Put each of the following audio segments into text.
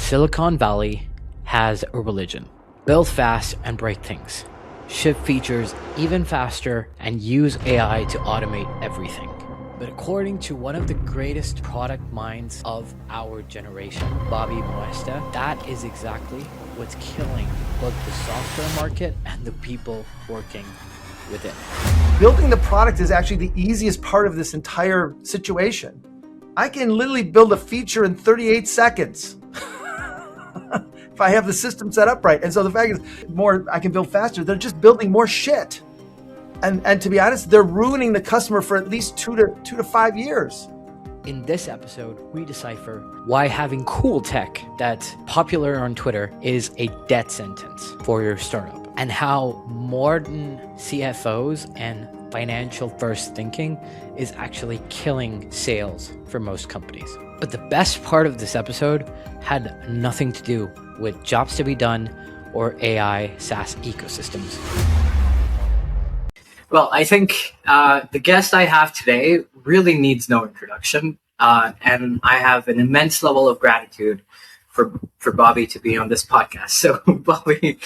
Silicon Valley has a religion. Build fast and break things. Ship features even faster and use AI to automate everything. But according to one of the greatest product minds of our generation, Bobby Moesta, that is exactly what's killing both the software market and the people working with it. Building the product is actually the easiest part of this entire situation. I can literally build a feature in 38 seconds. If I have the system set up right. And so the fact is, I can build faster. They're just building more shit. And to be honest, they're ruining the customer for at least 2 to 5 years. In this episode, we decipher why having cool tech that's popular on Twitter is a death sentence for your startup, and how modern CFOs and financial first thinking is actually killing sales for most companies. But the best part of this episode had nothing to do with jobs to be done or AI SaaS ecosystems. Well, I think the guest I have today really needs no introduction, and I have an immense level of gratitude for Bobby to be on this podcast. So, Bobby,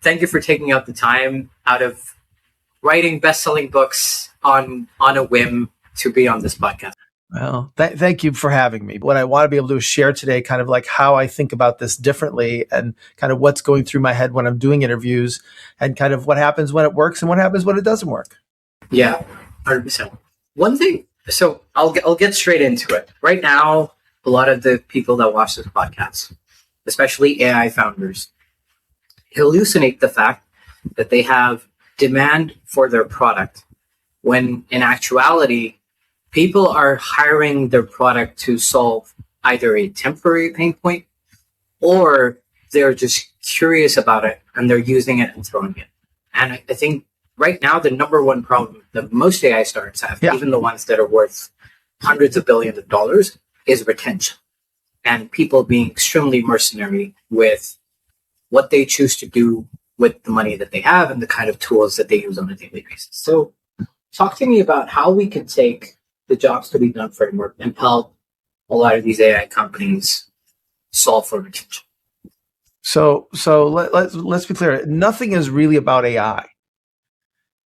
thank you for taking out the time out of writing best-selling books on a whim to be on this podcast. Well, thank you for having me. What I want to be able to share today, kind of like how I think about this differently and kind of what's going through my head when I'm doing interviews and kind of what happens when it works and what happens when it doesn't work. Yeah, 100%. One thing, so I'll get straight into it. Right now, a lot of the people that watch this podcast, especially AI founders, hallucinate the fact that they have demand for their product when in actuality, people are hiring their product to solve either a temporary pain point or they're just curious about it and they're using it and throwing it. And I think right now, the number one problem that most AI startups have, even the ones that are worth hundreds of billions of dollars, is retention. And people being extremely mercenary with what they choose to do with the money that they have and the kind of tools that they use on a daily basis. So talk to me about how we can take the jobs to be done framework and help a lot of these AI companies solve for retention. So let's be clear. Nothing is really about AI,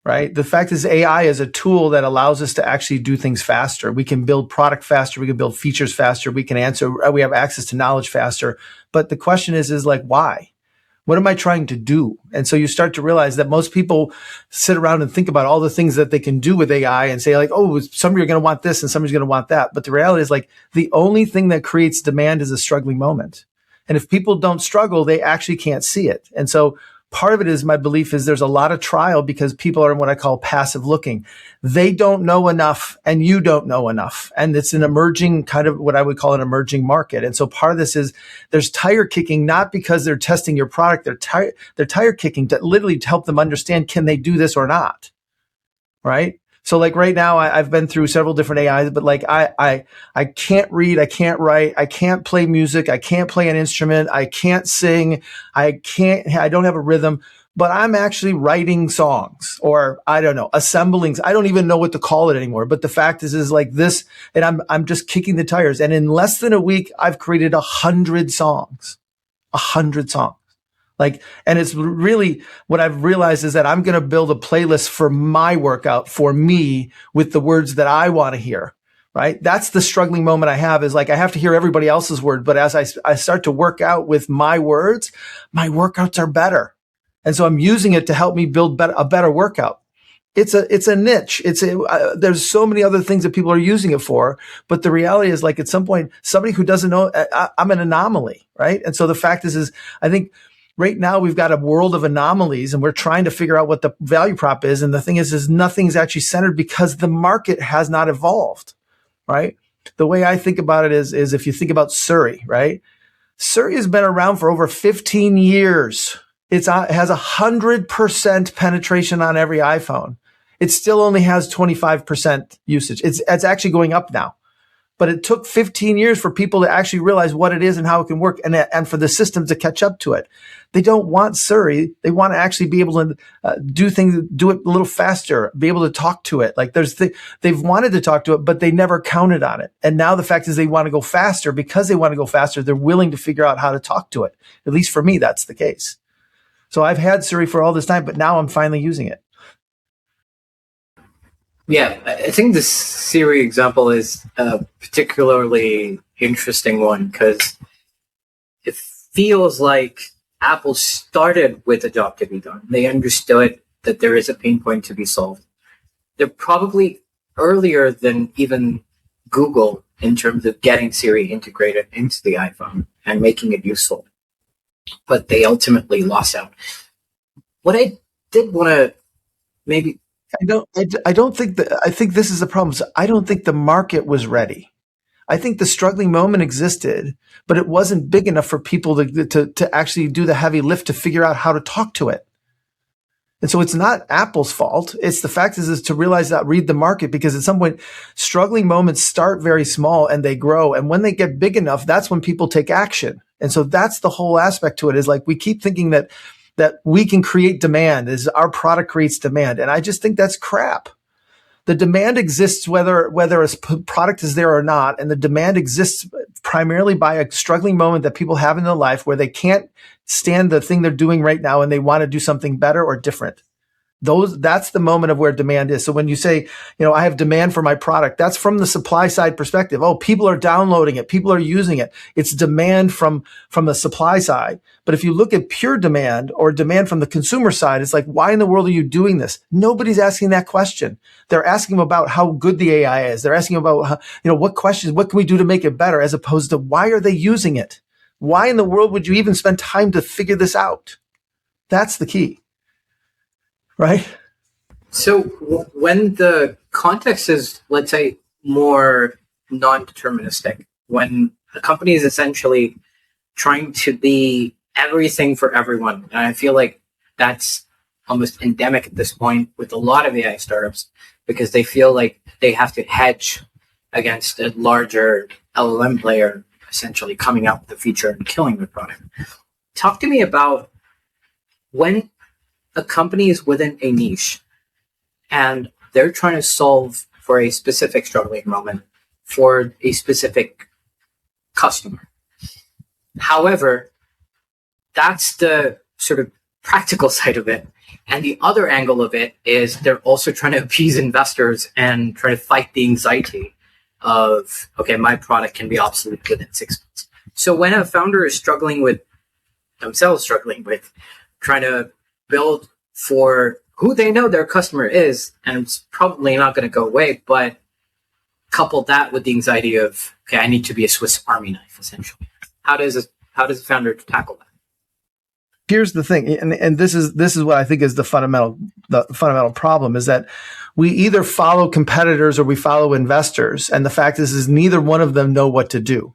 right? The fact is AI is a tool that allows us to actually do things faster. We can build product faster. We can build features faster. We have access to knowledge faster. But the question is like, why? What am I trying to do? And so you start to realize that most people sit around and think about all the things that they can do with AI and say like, oh, somebody are going to want this and somebody's going to want that. But the reality is like the only thing that creates demand is a struggling moment. And if people don't struggle, they actually can't see it. And so part of it is my belief is there's a lot of trial because people are in what I call passive looking. They don't know enough and you don't know enough. And it's an emerging kind of what I would call an emerging market. And so part of this is there's tire kicking, not because they're testing your product. They're tire kicking to literally help them understand, can they do this or not? Right? So like right now, I've been through several different AIs, but like I can't read, I can't write, I can't play music, I can't play an instrument, I can't sing, I don't have a rhythm, but I'm actually writing songs or I don't know, assembling. I don't even know what to call it anymore. But the fact is like this, and I'm just kicking the tires. And in less than a week, I've created 100 songs, 100 songs. Like, and it's really what I've realized is that I'm going to build a playlist for my workout for me with the words that I want to hear, right? That's the struggling moment I have is like, I have to hear everybody else's word. But as I start to work out with my words, my workouts are better. And so I'm using it to help me build a better workout. It's a niche. There's so many other things that people are using it for. But the reality is like at some point, somebody who doesn't know, I'm an anomaly, right? And so the fact is I think, right now, we've got a world of anomalies and we're trying to figure out what the value prop is. And the thing is nothing's actually centered because the market has not evolved, right? The way I think about it is if you think about Surrey, right? Surrey has been around for over 15 years. It has 100% penetration on every iPhone. It still only has 25% usage. It's actually going up now. But it took 15 years for people to actually realize what it is and how it can work, and for the system to catch up to it. They don't want Siri. They want to actually be able to do it a little faster, be able to talk to it. Like they've wanted to talk to it, but they never counted on it. And now the fact is they want to go faster. Because they want to go faster, they're willing to figure out how to talk to it. At least for me, that's the case. So I've had Siri for all this time, but now I'm finally using it. Yeah, I think the Siri example is a particularly interesting one because it feels like Apple started with a job to be done. They understood that there is a pain point to be solved. They're probably earlier than even Google in terms of getting Siri integrated into the iPhone and making it useful. But they ultimately lost out. What I did want to maybe... I don't think that, I think this is the problem. So I don't think the market was ready. I think the struggling moment existed, but it wasn't big enough for people to actually do the heavy lift to figure out how to talk to it. And so it's not Apple's fault. It's the fact is to realize that, read the market, because at some point struggling moments start very small and they grow. And when they get big enough, that's when people take action. And so that's the whole aspect to it, is like we keep thinking that we can create demand, is our product creates demand. And I just think that's crap. The demand exists whether a product is there or not. And the demand exists primarily by a struggling moment that people have in their life where they can't stand the thing they're doing right now and they want to do something better or different. That's the moment of where demand is. So when you say, I have demand for my product, that's from the supply side perspective. Oh, people are downloading it. People are using it. It's demand from the supply side. But if you look at pure demand or demand from the consumer side, it's like, why in the world are you doing this? Nobody's asking that question. They're asking about how good the AI is. They're asking about, what questions, what can we do to make it better, as opposed to why are they using it? Why in the world would you even spend time to figure this out? That's the key. Right? So when the context is, let's say, more non-deterministic, when a company is essentially trying to be everything for everyone, and I feel like that's almost endemic at this point with a lot of AI startups, because they feel like they have to hedge against a larger LLM player essentially coming out with a feature and killing the product. Talk to me about when a company is within a niche and they're trying to solve for a specific struggling moment for a specific customer. However, that's the sort of practical side of it. And the other angle of it is they're also trying to appease investors and try to fight the anxiety of, okay, my product can be obsolete within 6 months. So when a founder is struggling with trying to build for who they know their customer is, and it's probably not going to go away, but couple that with the anxiety of, okay, I need to be a Swiss Army knife, essentially. How does a founder tackle that? Here's the thing, and this is what I think is the fundamental problem, is that we either follow competitors or we follow investors, and the fact is neither one of them know what to do.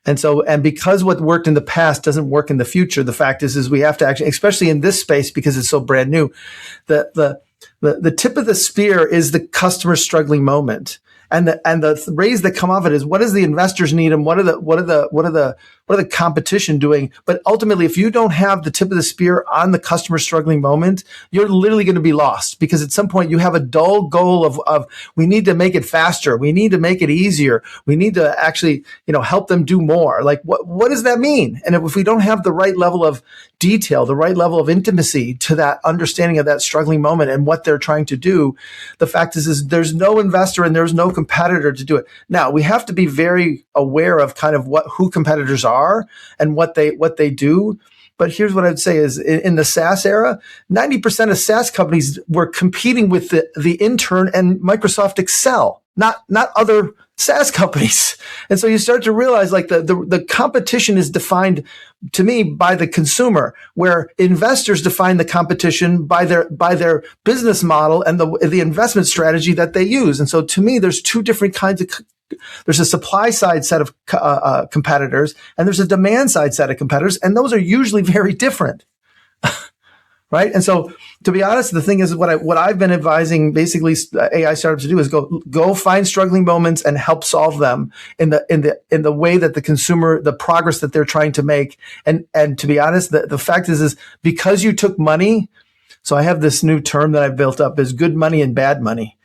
And because what worked in the past doesn't work in the future, the fact is we have to actually, especially in this space, because it's so brand new, the tip of the spear is the customer struggling moment. And the rays that come off it is, what does the investors need and what are the competition doing? But ultimately, if you don't have the tip of the spear on the customer struggling moment, you're literally going to be lost, because at some point you have a dull goal of we need to make it faster, we need to make it easier, we need to actually help them do more. Like what does that mean? And if we don't have the right level of detail, the right level of intimacy to that understanding of that struggling moment and what they're trying to do, the fact is there's no investor and there's no competitor to do it. Now, we have to be very aware of kind of who competitors are and what they do. But here's what I'd say is, in the SaaS era, 90% of SaaS companies were competing with the intern and Microsoft Excel, not other SaaS companies. And so you start to realize, like, the competition is defined, to me, by the consumer, where investors define the competition by their business model and the investment strategy that they use. And so to me, there's two different kinds of there's a supply side set of competitors, and there's a demand side set of competitors, and those are usually very different. right? And so, to be honest, the thing is, what I've been advising basically AI startups to do is go find struggling moments and help solve them in the way that the consumer, the progress that they're trying to make. And to be honest, the fact is because you took money. So I have this new term that I've built up is good money and bad money.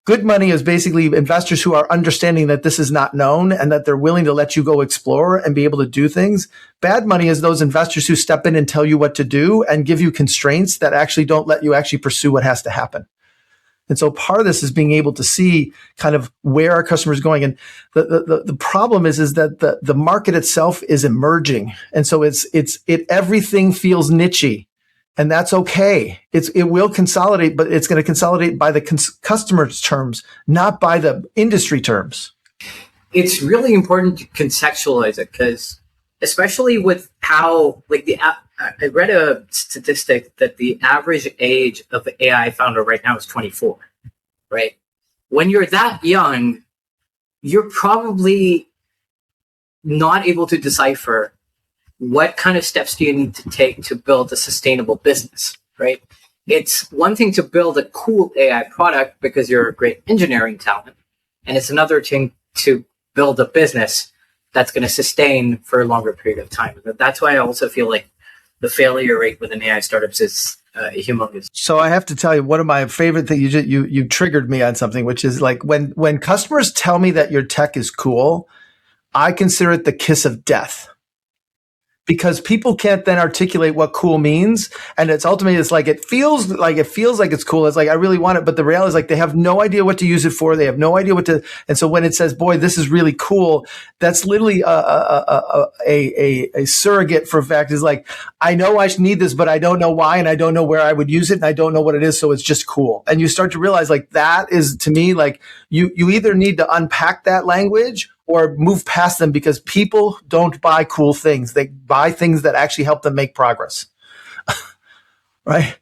Good money is basically investors who are understanding that this is not known and that they're willing to let you go explore and be able to do things. Bad money is those investors who step in and tell you what to do and give you constraints that actually don't let you actually pursue what has to happen. And so part of this is being able to see kind of where our customers are going. And the problem is that the market itself is emerging. And so everything feels niche-y. And that's okay. It will consolidate, but it's going to consolidate by the customer's terms, not by the industry terms. It's really important to contextualize it because, especially with how, I read a statistic that the average age of the AI founder right now is 24, right? When you're that young, you're probably not able to decipher what kind of steps do you need to take to build a sustainable business, right? It's one thing to build a cool AI product because you're a great engineering talent. And it's another thing to build a business that's going to sustain for a longer period of time. That's why I also feel like the failure rate with an AI startups is humongous. So I have to tell you, one of my favorite things, you triggered me on something, which is like when customers tell me that your tech is cool, I consider it the kiss of death. Because people can't then articulate what cool means. And it's ultimately, it feels like it's cool. It's like, I really want it. But the reality is like, they have no idea what to use it for. They have no idea what to, and so when it says, boy, this is really cool, that's literally a surrogate for fact is like, I know I need this, but I don't know why. And I don't know where I would use it. And I don't know what it is. So it's just cool. And you start to realize like, that is to me, like you either need to unpack that language or move past them because people don't buy cool things. They buy things that actually help them make progress. Right?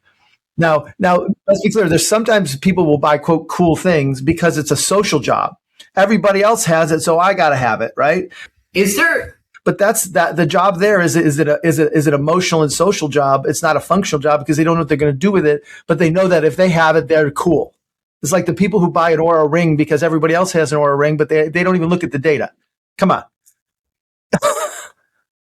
Now, let's be clear. There's sometimes people will buy, quote, cool things because it's a social job. Everybody else has it, so I got to have it, right? Is there... But the job there is it emotional and social job? It's not a functional job because they don't know what they're going to do with it, but they know that if they have it, they're cool. It's like the people who buy an Aura ring because everybody else has an Aura ring, but they don't even look at the data. Come on.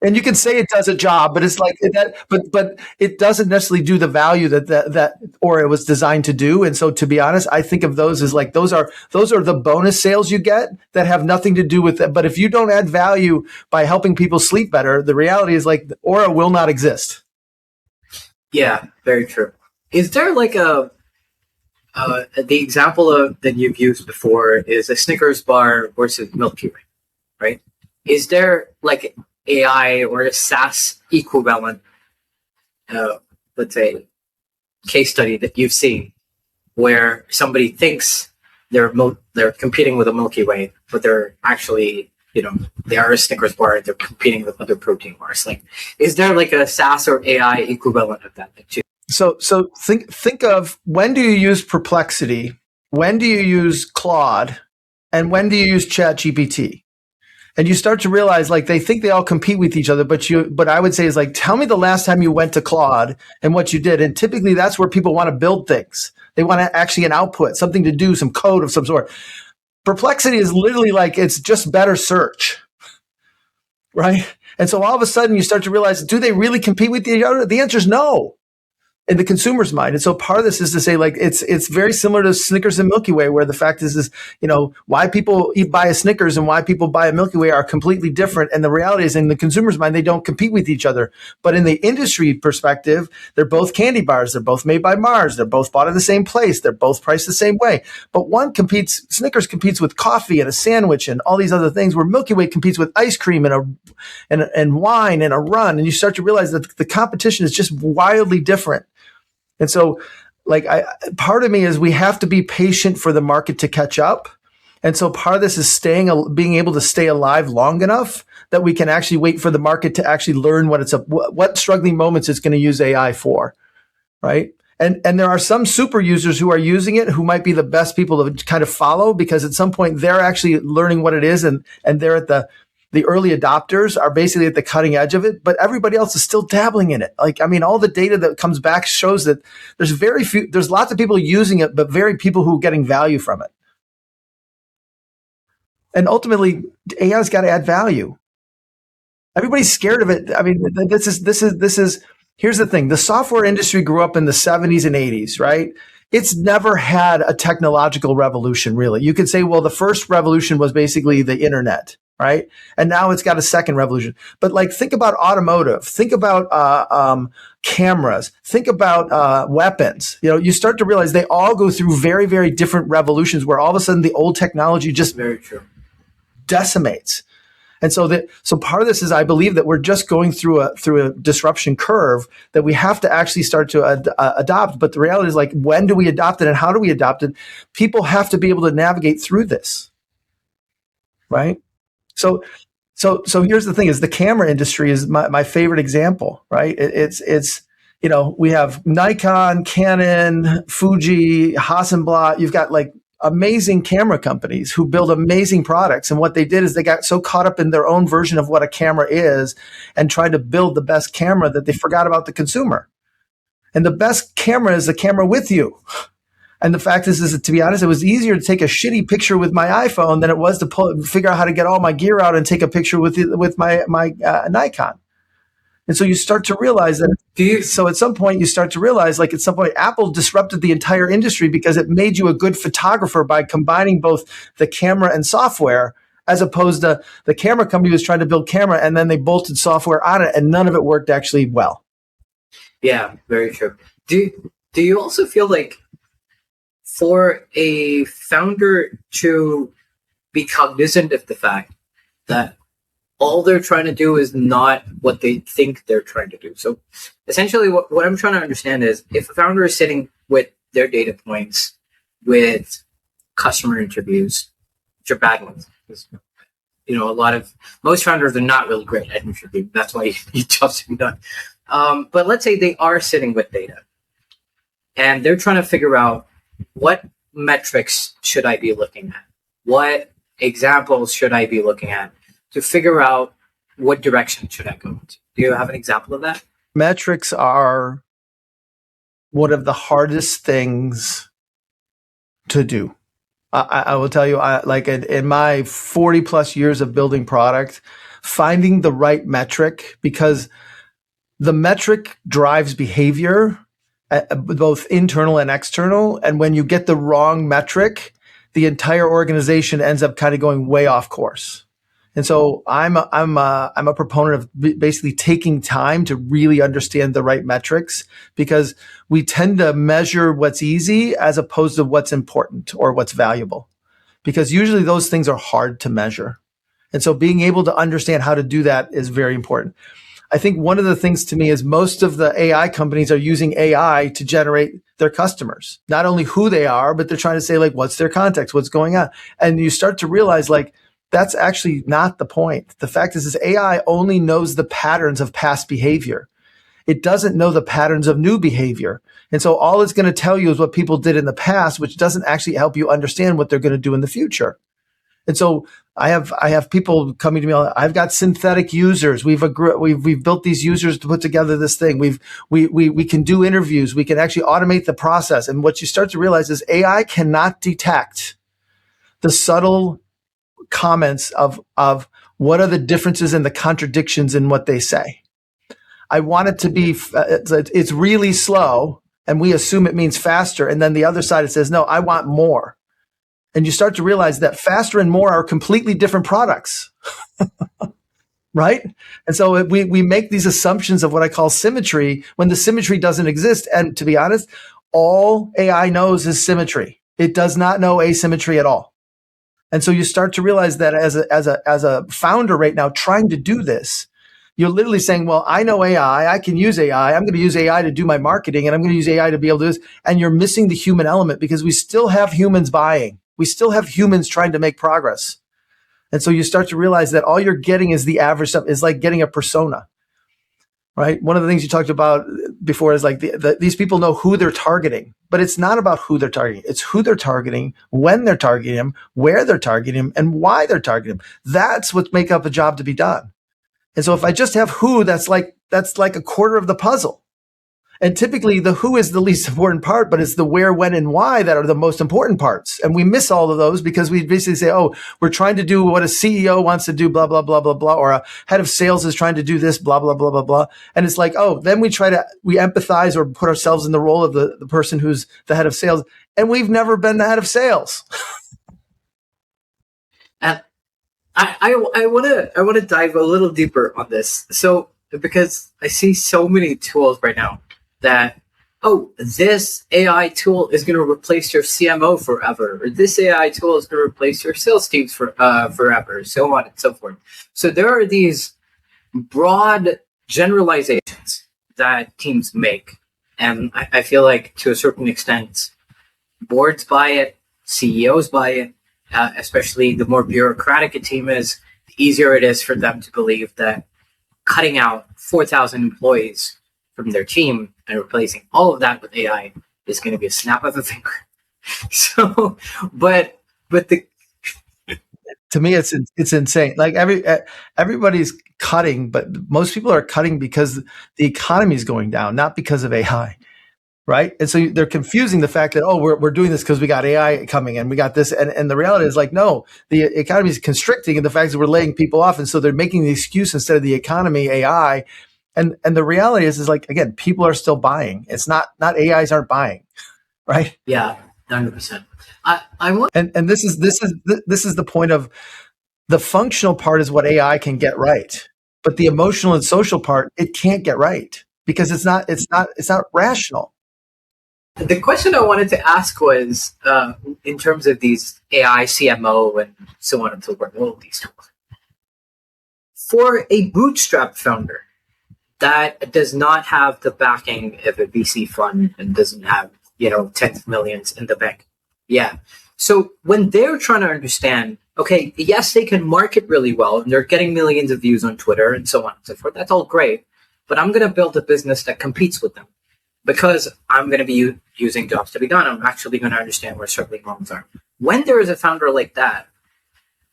And you can say it does a job, but it's like that, but it doesn't necessarily do the value that Aura was designed to do. And so to be honest, I think of those as like, those are the bonus sales you get that have nothing to do with it. But if you don't add value by helping people sleep better, the reality is like Aura will not exist. Yeah, very true. Is there like the example that you've used before is a Snickers bar versus Milky Way, right? Is there like AI or a SaaS equivalent, let's say, case study that you've seen where somebody thinks they're competing with a Milky Way, but they're actually, they are a Snickers bar, they're competing with other protein bars. Like, is there like a SaaS or AI equivalent of that you? So think of, when do you use Perplexity? When do you use Claude? And when do you use ChatGPT? And you start to realize like they think they all compete with each other, but I would say is like, tell me the last time you went to Claude and what you did. And typically that's where people want to build things. They want to actually an output, something to do, some code of some sort. Perplexity is literally like, it's just better search, right? And so all of a sudden you start to realize, do they really compete with each other? The answer is no. In the consumer's mind. And so part of this is to say, like, it's very similar to Snickers and Milky Way, where the fact is, why people buy a Snickers and why people buy a Milky Way are completely different. And the reality is, in the consumer's mind, they don't compete with each other. But in the industry perspective, they're both candy bars. They're both made by Mars. They're both bought in the same place. They're both priced the same way. But Snickers competes with coffee and a sandwich and all these other things, where Milky Way competes with ice cream and wine and a run. And you start to realize that the competition is just wildly different. And so, part of me is we have to be patient for the market to catch up. And so part of this is being able to stay alive long enough that we can actually wait for the market to actually learn what struggling moments it's going to use AI for, right? And there are some super users who are using it who might be the best people to kind of follow, because at some point they're actually learning what it is and they're at the early adopters are basically at the cutting edge of it, but everybody else is still dabbling in it. Like, I mean, all the data that comes back shows that there's lots of people using it, but very people who are getting value from it. And ultimately, AI's got to add value. Everybody's scared of it. I mean, this is, here's the thing. The software industry grew up in the 70s and 80s, right? It's never had a technological revolution, really. You could say, well, the first revolution was basically the internet, right? And now it's got a second revolution. But like, think about automotive, think about cameras, think about weapons. You know, you start to realize they all go through very, very different revolutions where all of a sudden the old technology just very true decimates. And so part of this is, I believe that we're just going through a disruption curve that we have to actually start to adopt. But the reality is, like, when do we adopt it and how do we adopt it? People have to be able to navigate through this, right? So here's the thing: is the camera industry is my favorite example, right? It's you know, we have Nikon, Canon, Fuji, Hasselblad. You've got like amazing camera companies who build amazing products. And what they did is they got so caught up in their own version of what a camera is and tried to build the best camera that they forgot about the consumer. And the best camera is the camera with you. And the fact is to be honest, it was easier to take a shitty picture with my iPhone than it was to figure out how to get all my gear out and take a picture with my Nikon. And so you start to realize that. So at some point you start to realize, like, at some point Apple disrupted the entire industry because it made you a good photographer by combining both the camera and software, as opposed to the camera company was trying to build camera and then they bolted software on it and none of it worked actually well. Yeah, very true. Do you also feel like for a founder to be cognizant of the fact that all they're trying to do is not what they think they're trying to do? So essentially what I'm trying to understand is, if a founder is sitting with their data points, with customer interviews, which are bad ones, because, you know, most founders are not really great at interviewing. That's why you jobs to be done. But let's say they are sitting with data and they're trying to figure out, what metrics should I be looking at? What examples should I be looking at to figure out what direction should I go into? Do you have an example of that? Metrics are one of the hardest things to do. I will tell you, like in my 40 plus years of building product, finding the right metric, because the metric drives behavior, both internal and external. And when you get the wrong metric, the entire organization ends up kind of going way off course. And so I'm a proponent of basically taking time to really understand the right metrics, because we tend to measure what's easy as opposed to what's important or what's valuable, because usually those things are hard to measure. And so being able to understand how to do that is very important. I think one of the things to me is most of the AI companies are using AI to generate their customers, not only who they are, but they're trying to say, like, what's their context, what's going on. And you start to realize, like, that's actually not the point. The fact is AI only knows the patterns of past behavior. It doesn't know the patterns of new behavior. And so all it's going to tell you is what people did in the past, which doesn't actually help you understand what they're going to do in the future. And so I have people coming to me. I've got synthetic users. We've built these users to put together this thing. We can do interviews. We can actually automate the process. And what you start to realize is AI cannot detect the subtle comments of what are the differences and the contradictions in what they say. I want it to be, it's really slow, and we assume it means faster. And then the other side, it says, no, I want more. And you start to realize that faster and more are completely different products, right? And so we make these assumptions of what I call symmetry when the symmetry doesn't exist. And to be honest, all AI knows is symmetry. It does not know asymmetry at all. And so you start to realize that as a founder right now trying to do this, you're literally saying, well, I know AI, I can use AI, I'm going to use AI to do my marketing, and I'm going to use AI to be able to do this. And you're missing the human element, because we still have humans buying. We still have humans trying to make progress. And so you start to realize that all you're getting is the average stuff, is like getting a persona. right? One of the things you talked about before is like these people know who they're targeting, but it's not about who they're targeting. It's who they're targeting, when they're targeting them, where they're targeting them, and why they're targeting them. That's what make up a job to be done. And so if I just have who, that's like a quarter of the puzzle. And typically the who is the least important part, but it's the where, when, and why that are the most important parts. And we miss all of those because we basically say, oh, we're trying to do what a CEO wants to do, blah, blah, blah, blah, blah, or a head of sales is trying to do this, blah, blah, blah, blah, blah. And it's like, oh, then we empathize or put ourselves in the role of the person who's the head of sales. And we've never been the head of sales. And I want to dive a little deeper on this. So, because I see so many tools right now that, oh, this AI tool is going to replace your CMO forever, or this AI tool is going to replace your sales teams forever, so on and so forth. So there are these broad generalizations that teams make. And I feel like to a certain extent, boards buy it, CEOs buy it, especially the more bureaucratic a team is, the easier it is for them to believe that cutting out 4,000 employees from their team and replacing all of that with AI is going to be a snap of a finger. So, but to me, it's insane. Like everybody's cutting, but most people are cutting because the economy is going down, not because of AI. Right. And so they're confusing the fact that, oh, we're doing this because we got AI coming and we got this. And the reality is like, no, the economy is constricting and the fact that we're laying people off. And so they're making the excuse instead of the economy, AI. And the reality is like, again, people are still buying. It's not AIs aren't buying. Right. Yeah, 100%. I want, and this is the point of the functional part is what AI can get right. But the emotional and social part, it can't get right because it's not rational. the question I wanted to ask was, in terms of these AI, CMO, and so on and so forth, all of these tools. For a bootstrap founder that does not have the backing of a VC fund and doesn't have, tens of millions in the bank. Yeah. So when they're trying to understand, okay, yes, they can market really well and they're getting millions of views on Twitter and so on and so forth. That's all great. But I'm going to build a business that competes with them because I'm going to be using jobs to be done. I'm actually going to understand where circling wrongs are. When there is a founder like that,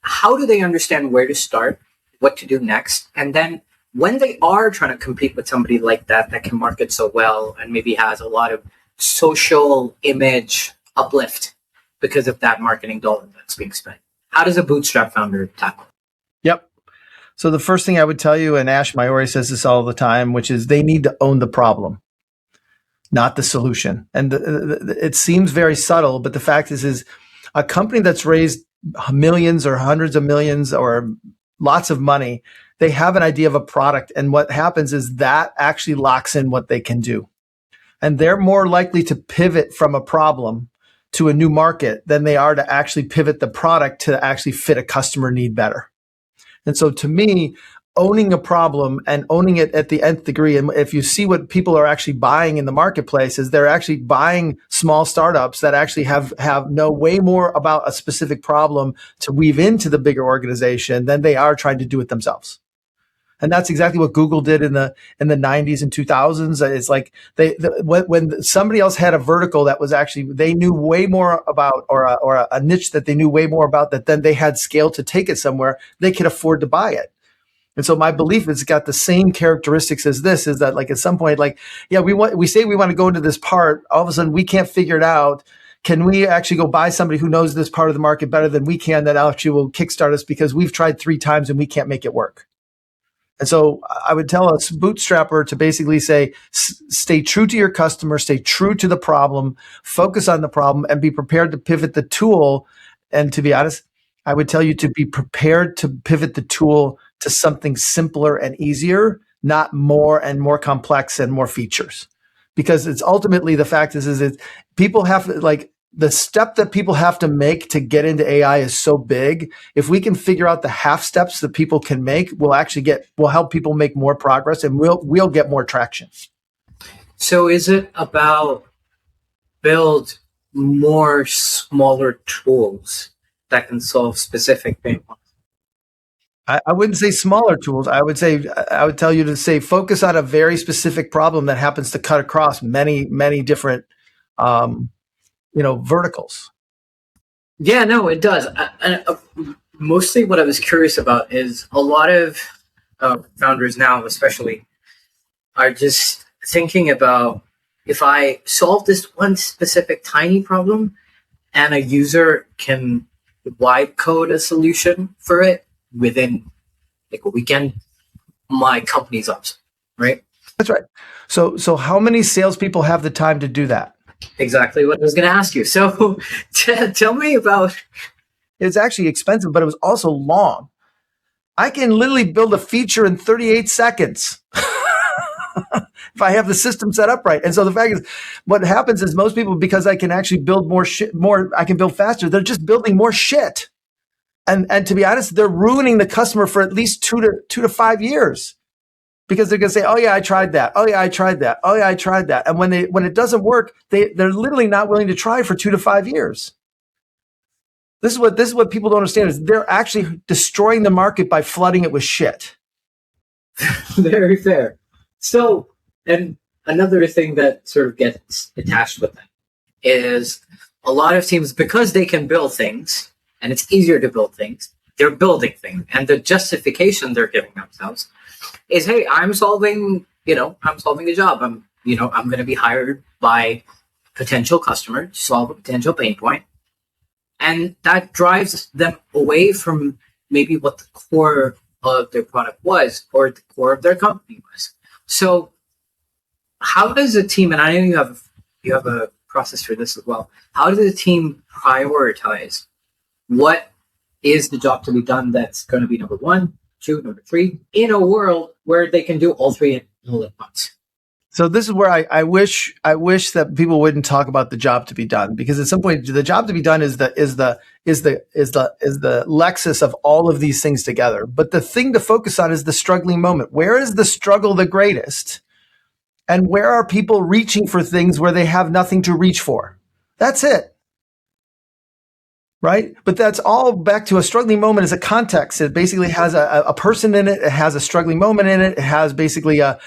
how do they understand where to start, what to do next? And then when they are trying to compete with somebody like that can market so well and maybe has a lot of social image uplift because of that marketing dollar that's being spent, how does a bootstrap founder tackle it? Yep. So the first thing I would tell you, and Ash Mayori says this all the time, which is they need to own the problem, not the solution. And it seems very subtle, but the fact is a company that's raised millions or hundreds of millions or lots of money, they have an idea of a product. And what happens is that actually locks in what they can do. And they're more likely to pivot from a problem to a new market than they are to actually pivot the product to actually fit a customer need better. And so to me, owning a problem and owning it at the nth degree, and if you see what people are actually buying in the marketplace, is they're actually buying small startups that actually know way more about a specific problem to weave into the bigger organization than they are trying to do it themselves. And that's exactly what Google did in the 90s and 2000s. It's like when somebody else had a vertical that was actually they knew way more about, or a niche that they knew way more about, that then they had scale to take it somewhere, they could afford to buy it. And so my belief is it's got the same characteristics as this, is that like at some point, like, yeah, we say we want to go into this part, all of a sudden we can't figure it out. Can we actually go buy somebody who knows this part of the market better than we can, that actually will kickstart us because we've tried 3 times and we can't make it work? And so I would tell a bootstrapper to basically say, stay true to your customer, stay true to the problem, focus on the problem, and be prepared to pivot the tool. And to be honest, I would tell you to be prepared to pivot the tool to something simpler and easier, not more and more complex and more features. Because it's ultimately the fact is people have like, the step that people have to make to get into AI is so big. If we can figure out the half steps that people can make, we'll help people make more progress and we'll get more traction. So is it about build more smaller tools that can solve specific pain points? I wouldn't say smaller tools. I would tell you to say focus on a very specific problem that happens to cut across many, many different, verticals. Yeah, no, it does. Mostly what I was curious about is a lot of founders now, especially, are just thinking about, if I solve this one specific tiny problem and a user can vibe code a solution for it within like a weekend, my company's up, right? That's right. So how many salespeople have the time to do that? Exactly what I was going to ask you. So tell me about. It's actually expensive, but it was also long. I can literally build a feature in 38 seconds if I have the system set up right. And so the fact is, what happens is most people, because I can actually build I can build faster, they're just building more shit. And to be honest, they're ruining the customer for at least 2 to 5 years, because they're going to say, "Oh yeah, I tried that. Oh yeah, I tried that. Oh yeah, I tried that." And when it doesn't work, they're literally not willing to try for 2 to 5 years. This is what people don't understand, is they're actually destroying the market by flooding it with shit. Very fair. So, and another thing that sort of gets attached with it is a lot of teams, because they can build things and it's easier to build things, they're building things. And the justification they're giving themselves is, hey, I'm solving a job. I'm going to be hired by a potential customer to solve a potential pain point. And that drives them away from maybe what the core of their product was, or the core of their company was. So how does a team, and I know you have a process for this as well, how does a team prioritize what is the job to be done that's going to be number 1, 2, number 3, in a world where they can do all 3 all at once? So this is where I wish that people wouldn't talk about the job to be done, because at some point the job to be done is the Lexus of all of these things together. But the thing to focus on is the struggling moment. Where is the struggle the greatest? And where are people reaching for things where they have nothing to reach for? That's it. Right? But that's all back to a struggling moment as a context. It basically has a person in it. It has a struggling moment in it. It has basically a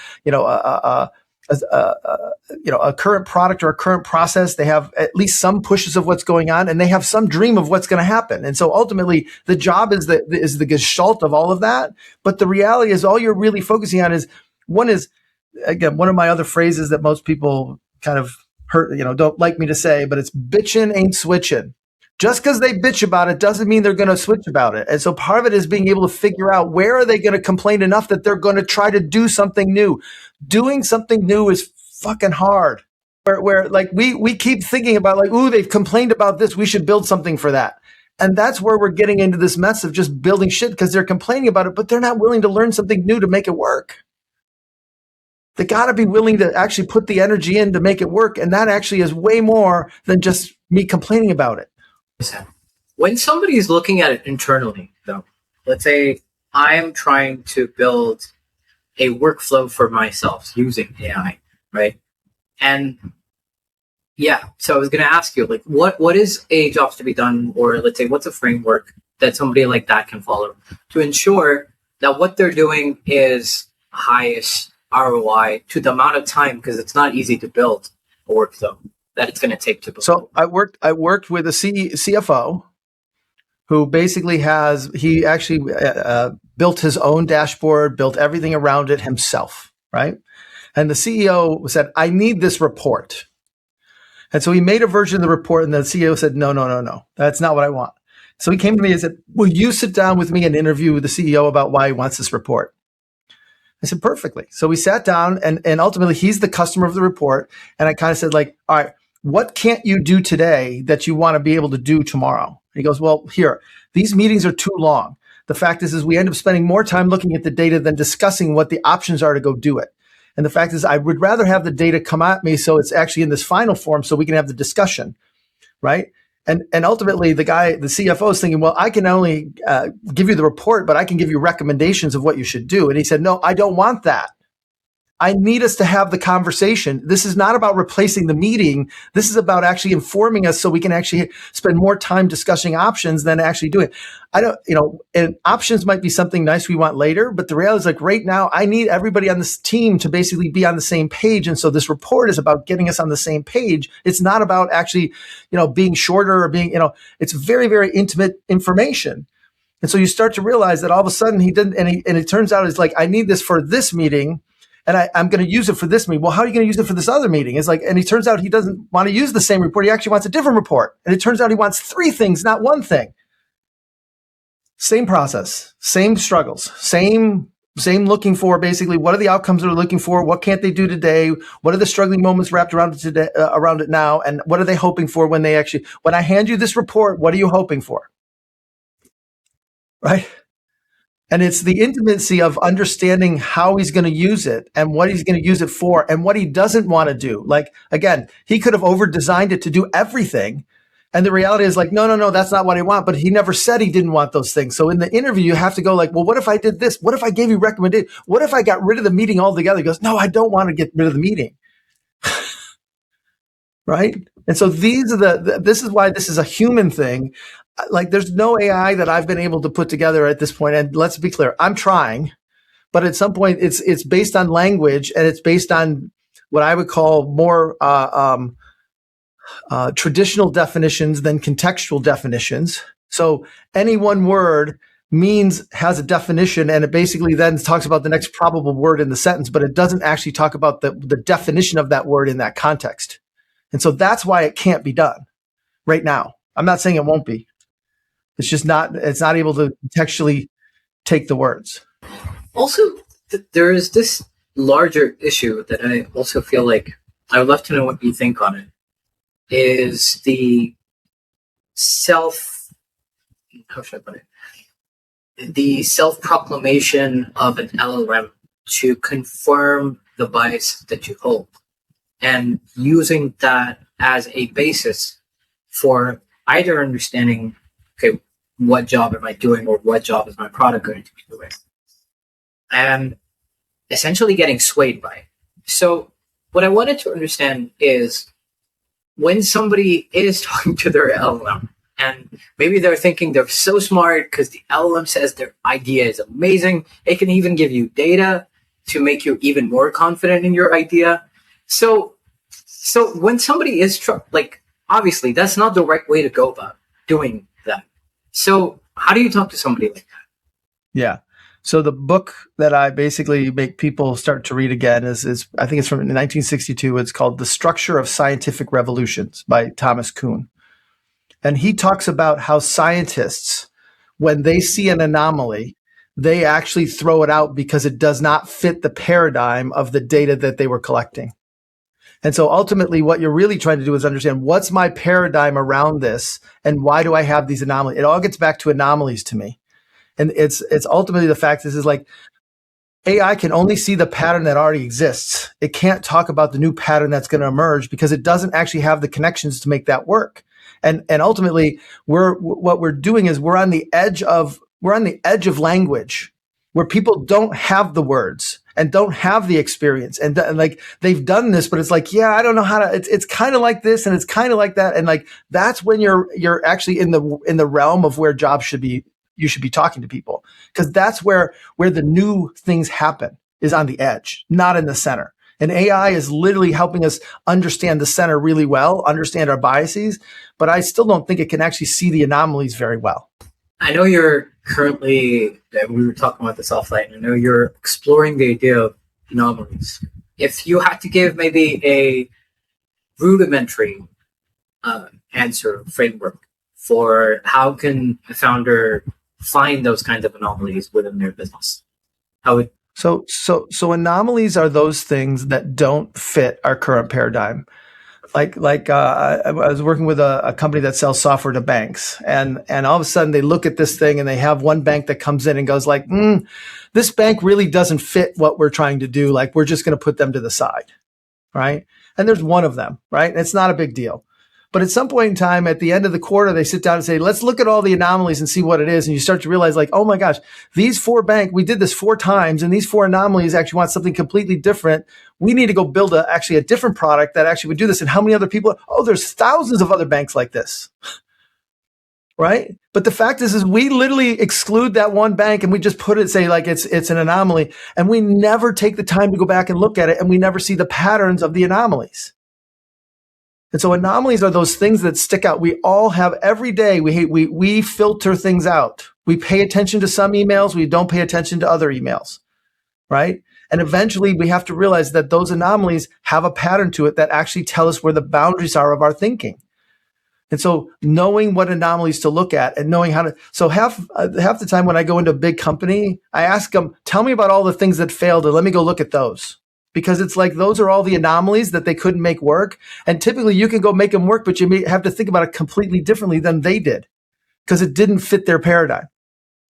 current product or a current process. They have at least some pushes of what's going on, and they have some dream of what's going to happen. And so ultimately the job is the gestalt of all of that. But the reality is, all you're really focusing on is, one of my other phrases that most people kind of don't like me to say, but it's bitching ain't switching. Just because they bitch about it doesn't mean they're going to switch about it. And so part of it is being able to figure out, where are they going to complain enough that they're going to try to do something new. Doing something new is fucking hard. Where like we keep thinking about, like, ooh, they've complained about this, we should build something for that. And that's where we're getting into this mess of just building shit because they're complaining about it, but they're not willing to learn something new to make it work. They got to be willing to actually put the energy in to make it work. And that actually is way more than just me complaining about it. When somebody is looking at it internally, though, let's say I'm trying to build a workflow for myself using AI, right? And yeah, so I was going to ask you, like, what is a jobs to be done, or let's say, what's a framework that somebody like that can follow to ensure that what they're doing is highest ROI to the amount of time, because it's not easy to build a workflow that it's going to take to build. So I worked with a CFO who basically he actually built his own dashboard, built everything around it himself, right? And the CEO said, I need this report. And so he made a version of the report, and the CEO said, no, that's not what I want. So he came to me and said, will you sit down with me and interview with the CEO about why he wants this report? I said, perfectly. So we sat down, and ultimately he's the customer of the report. And I kind of said, like, all right, what can't you do today that you want to be able to do tomorrow? And he goes, well, here, these meetings are too long. The fact is we end up spending more time looking at the data than discussing what the options are to go do it. And the fact is, I would rather have the data come at me so it's actually in this final form so we can have the discussion, right? And ultimately, the CFO is thinking, well, I can only give you the report, but I can give you recommendations of what you should do. And he said, no, I don't want that. I need us to have the conversation. This is not about replacing the meeting. This is about actually informing us so we can actually spend more time discussing options than actually doing it. I don't, and options might be something nice we want later, but the reality is like right now, I need everybody on this team to basically be on the same page. And so this report is about getting us on the same page. It's not about actually, being shorter or being, it's very, very intimate information. And so you start to realize that all of a sudden he didn't, and it turns out it's like, I need this for this meeting. And I'm going to use it for this meeting. Well, how are you going to use it for this other meeting? It's like, and it turns out he doesn't want to use the same report. He actually wants a different report. And it turns out he wants 3 things, not 1 thing. Same process, same struggles, same looking for basically what are the outcomes they're looking for? What can't they do today? What are the struggling moments wrapped around it today, around it now? And what are they hoping for when I hand you this report, what are you hoping for? Right? And it's the intimacy of understanding how he's going to use it and what he's going to use it for and what he doesn't want to do. Like, again, he could have over-designed it to do everything. And the reality is like, no, that's not what I want. But he never said he didn't want those things. So in the interview, you have to go like, well, what if I did this? What if I gave you recommendations? What if I got rid of the meeting altogether? He goes, no, I don't want to get rid of the meeting. Right? And so this is why this is a human thing. Like there's no AI that I've been able to put together at this point. And let's be clear, I'm trying, but at some point it's based on language and it's based on what I would call more traditional definitions than contextual definitions. So any one word has a definition and it basically then talks about the next probable word in the sentence, but it doesn't actually talk about the definition of that word in that context. And so that's why it can't be done right now. I'm not saying it won't be. It's just it's not able to contextually take the words. Also, there is this larger issue that I also feel like I would love to know what you think on it, is the how should I put it? The self-proclamation of an LLM to confirm the bias that you hold and using that as a basis for either understanding, okay, what job am I doing or what job is my product going to be doing? And essentially getting swayed by it. So what I wanted to understand is when somebody is talking to their LLM and maybe they're thinking they're so smart because the LLM says their idea is amazing. It can even give you data to make you even more confident in your idea. So when somebody is obviously that's not the right way to go about doing that. So how do you talk to somebody like that? Yeah. So the book that I basically make people start to read again is I think it's from 1962. It's called The Structure of Scientific Revolutions by Thomas Kuhn. And he talks about how scientists, when they see an anomaly, they actually throw it out because it does not fit the paradigm of the data that they were collecting. And so ultimately what you're really trying to do is understand what's my paradigm around this and why do I have these anomalies? It all gets back to anomalies to me. And it's ultimately the fact is like AI can only see the pattern that already exists. It can't talk about the new pattern that's going to emerge because it doesn't actually have the connections to make that work. And ultimately what we're doing is we're on the edge of language where people don't have the words and don't have the experience and like they've done this, but it's like, yeah, I don't know how to, it's kind of like this and it's kind of like that. And like, that's when you're actually in the realm of where you should be talking to people because that's where the new things happen is on the edge, not in the center. And AI is literally helping us understand the center really well, understand our biases, but I still don't think it can actually see the anomalies very well. I know you're currently, we were talking about this offline, I know you're exploring the idea of anomalies. If you had to give maybe a rudimentary answer framework for how can a founder find those kinds of anomalies within their business, how would... So anomalies are those things that don't fit our current paradigm. I was working with a company that sells software to banks, and all of a sudden they look at this thing and they have one bank that comes in and goes like, this bank really doesn't fit what we're trying to do. Like we're just going to put them to the side, right? And there's one of them, right? And it's not a big deal. But at some point in time, at the end of the quarter, they sit down and say, let's look at all the anomalies and see what it is. And you start to realize like, oh my gosh, these 4 we did this 4 times and these 4 anomalies actually want something completely different. We need to go build actually a different product that actually would do this. And how many other people? Oh, there's thousands of other banks like this. Right? But the fact is we literally exclude that one bank and we just put it, say like it's an anomaly, and we never take the time to go back and look at it, and we never see the patterns of the anomalies. And so anomalies are those things that stick out. We all have every day. We filter things out. We pay attention to some emails. We don't pay attention to other emails, right? And eventually we have to realize that those anomalies have a pattern to it that actually tell us where the boundaries are of our thinking. And so knowing what anomalies to look at and knowing how to, so half the time when I go into a big company, I ask them, tell me about all the things that failed and let me go look at those. Because it's like, those are all the anomalies that they couldn't make work. And typically you can go make them work, but you may have to think about it completely differently than they did because it didn't fit their paradigm.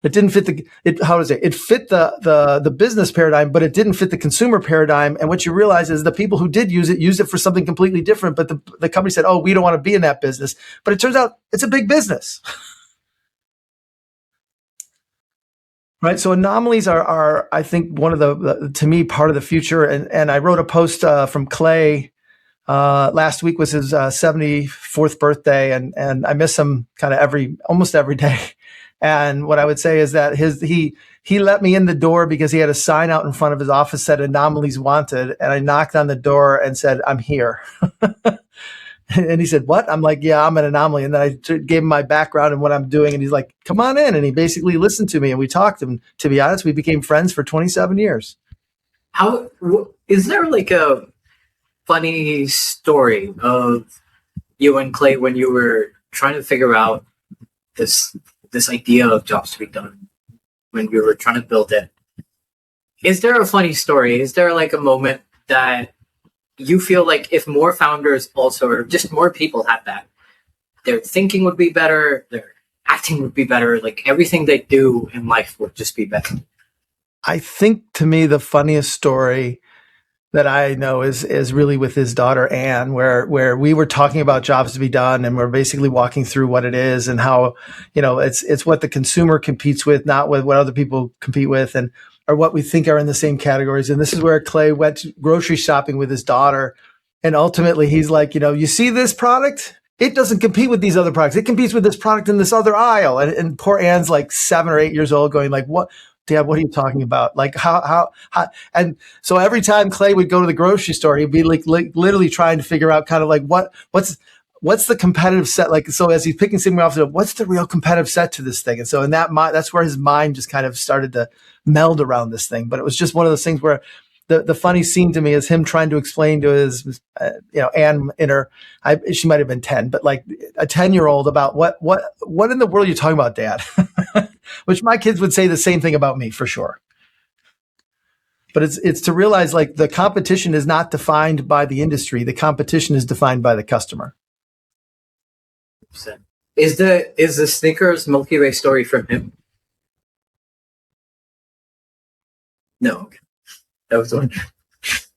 It didn't fit it fit the business paradigm, but it didn't fit the consumer paradigm. And what you realize is the people who did use it for something completely different. But the company said, oh, we don't want to be in that business. But it turns out it's a big business. Right. So anomalies are, I think, one of the to me, part of the future. And I wrote a post from Clay. Last week was his 74th birthday. And I miss him kind of almost every day. And what I would say is that he let me in the door because he had a sign out in front of his office that said anomalies wanted. And I knocked on the door and said, I'm here. And he said, what? I'm like, yeah, I'm an anomaly. And then I gave him my background and what I'm doing. And he's like, come on in. And he basically listened to me and we talked. And to be honest, we became friends for 27 years. Is there like a funny story of you and Clay when you were trying to figure out this idea of jobs to be done, when we were trying to build it? Is there a funny story? Is there like a moment that you feel like if more founders also, or just more people had that, their thinking would be better, their acting would be better, like everything they do in life would just be better? I think to me, the funniest story that I know is really with his daughter, Anne, where we were talking about jobs to be done and we're basically walking through what it is and how, it's what the consumer competes with, not with what other people compete with, and or what we think are in the same categories. And this is where Clay went grocery shopping with his daughter. And ultimately he's like, you see this product? It doesn't compete with these other products. It competes with this product in this other aisle. And poor Anne's like 7 or 8 years old going like, what? Dad, what are you talking about? Like how? And so every time Clay would go to the grocery store, he'd be like literally trying to figure out kind of like what's the competitive set? Like, so as he's picking something off, what's the real competitive set to this thing? And so in that's where his mind just kind of started to meld around this thing. But it was just one of those things where the funny scene to me is him trying to explain to his, Anne she might've been 10, but like a 10-year-old about what in the world are you talking about, Dad? Which my kids would say the same thing about me for sure. But it's to realize like the competition is not defined by the industry. The competition is defined by the customer. Is the Snickers Milky Way story from him? No. Okay. That was one.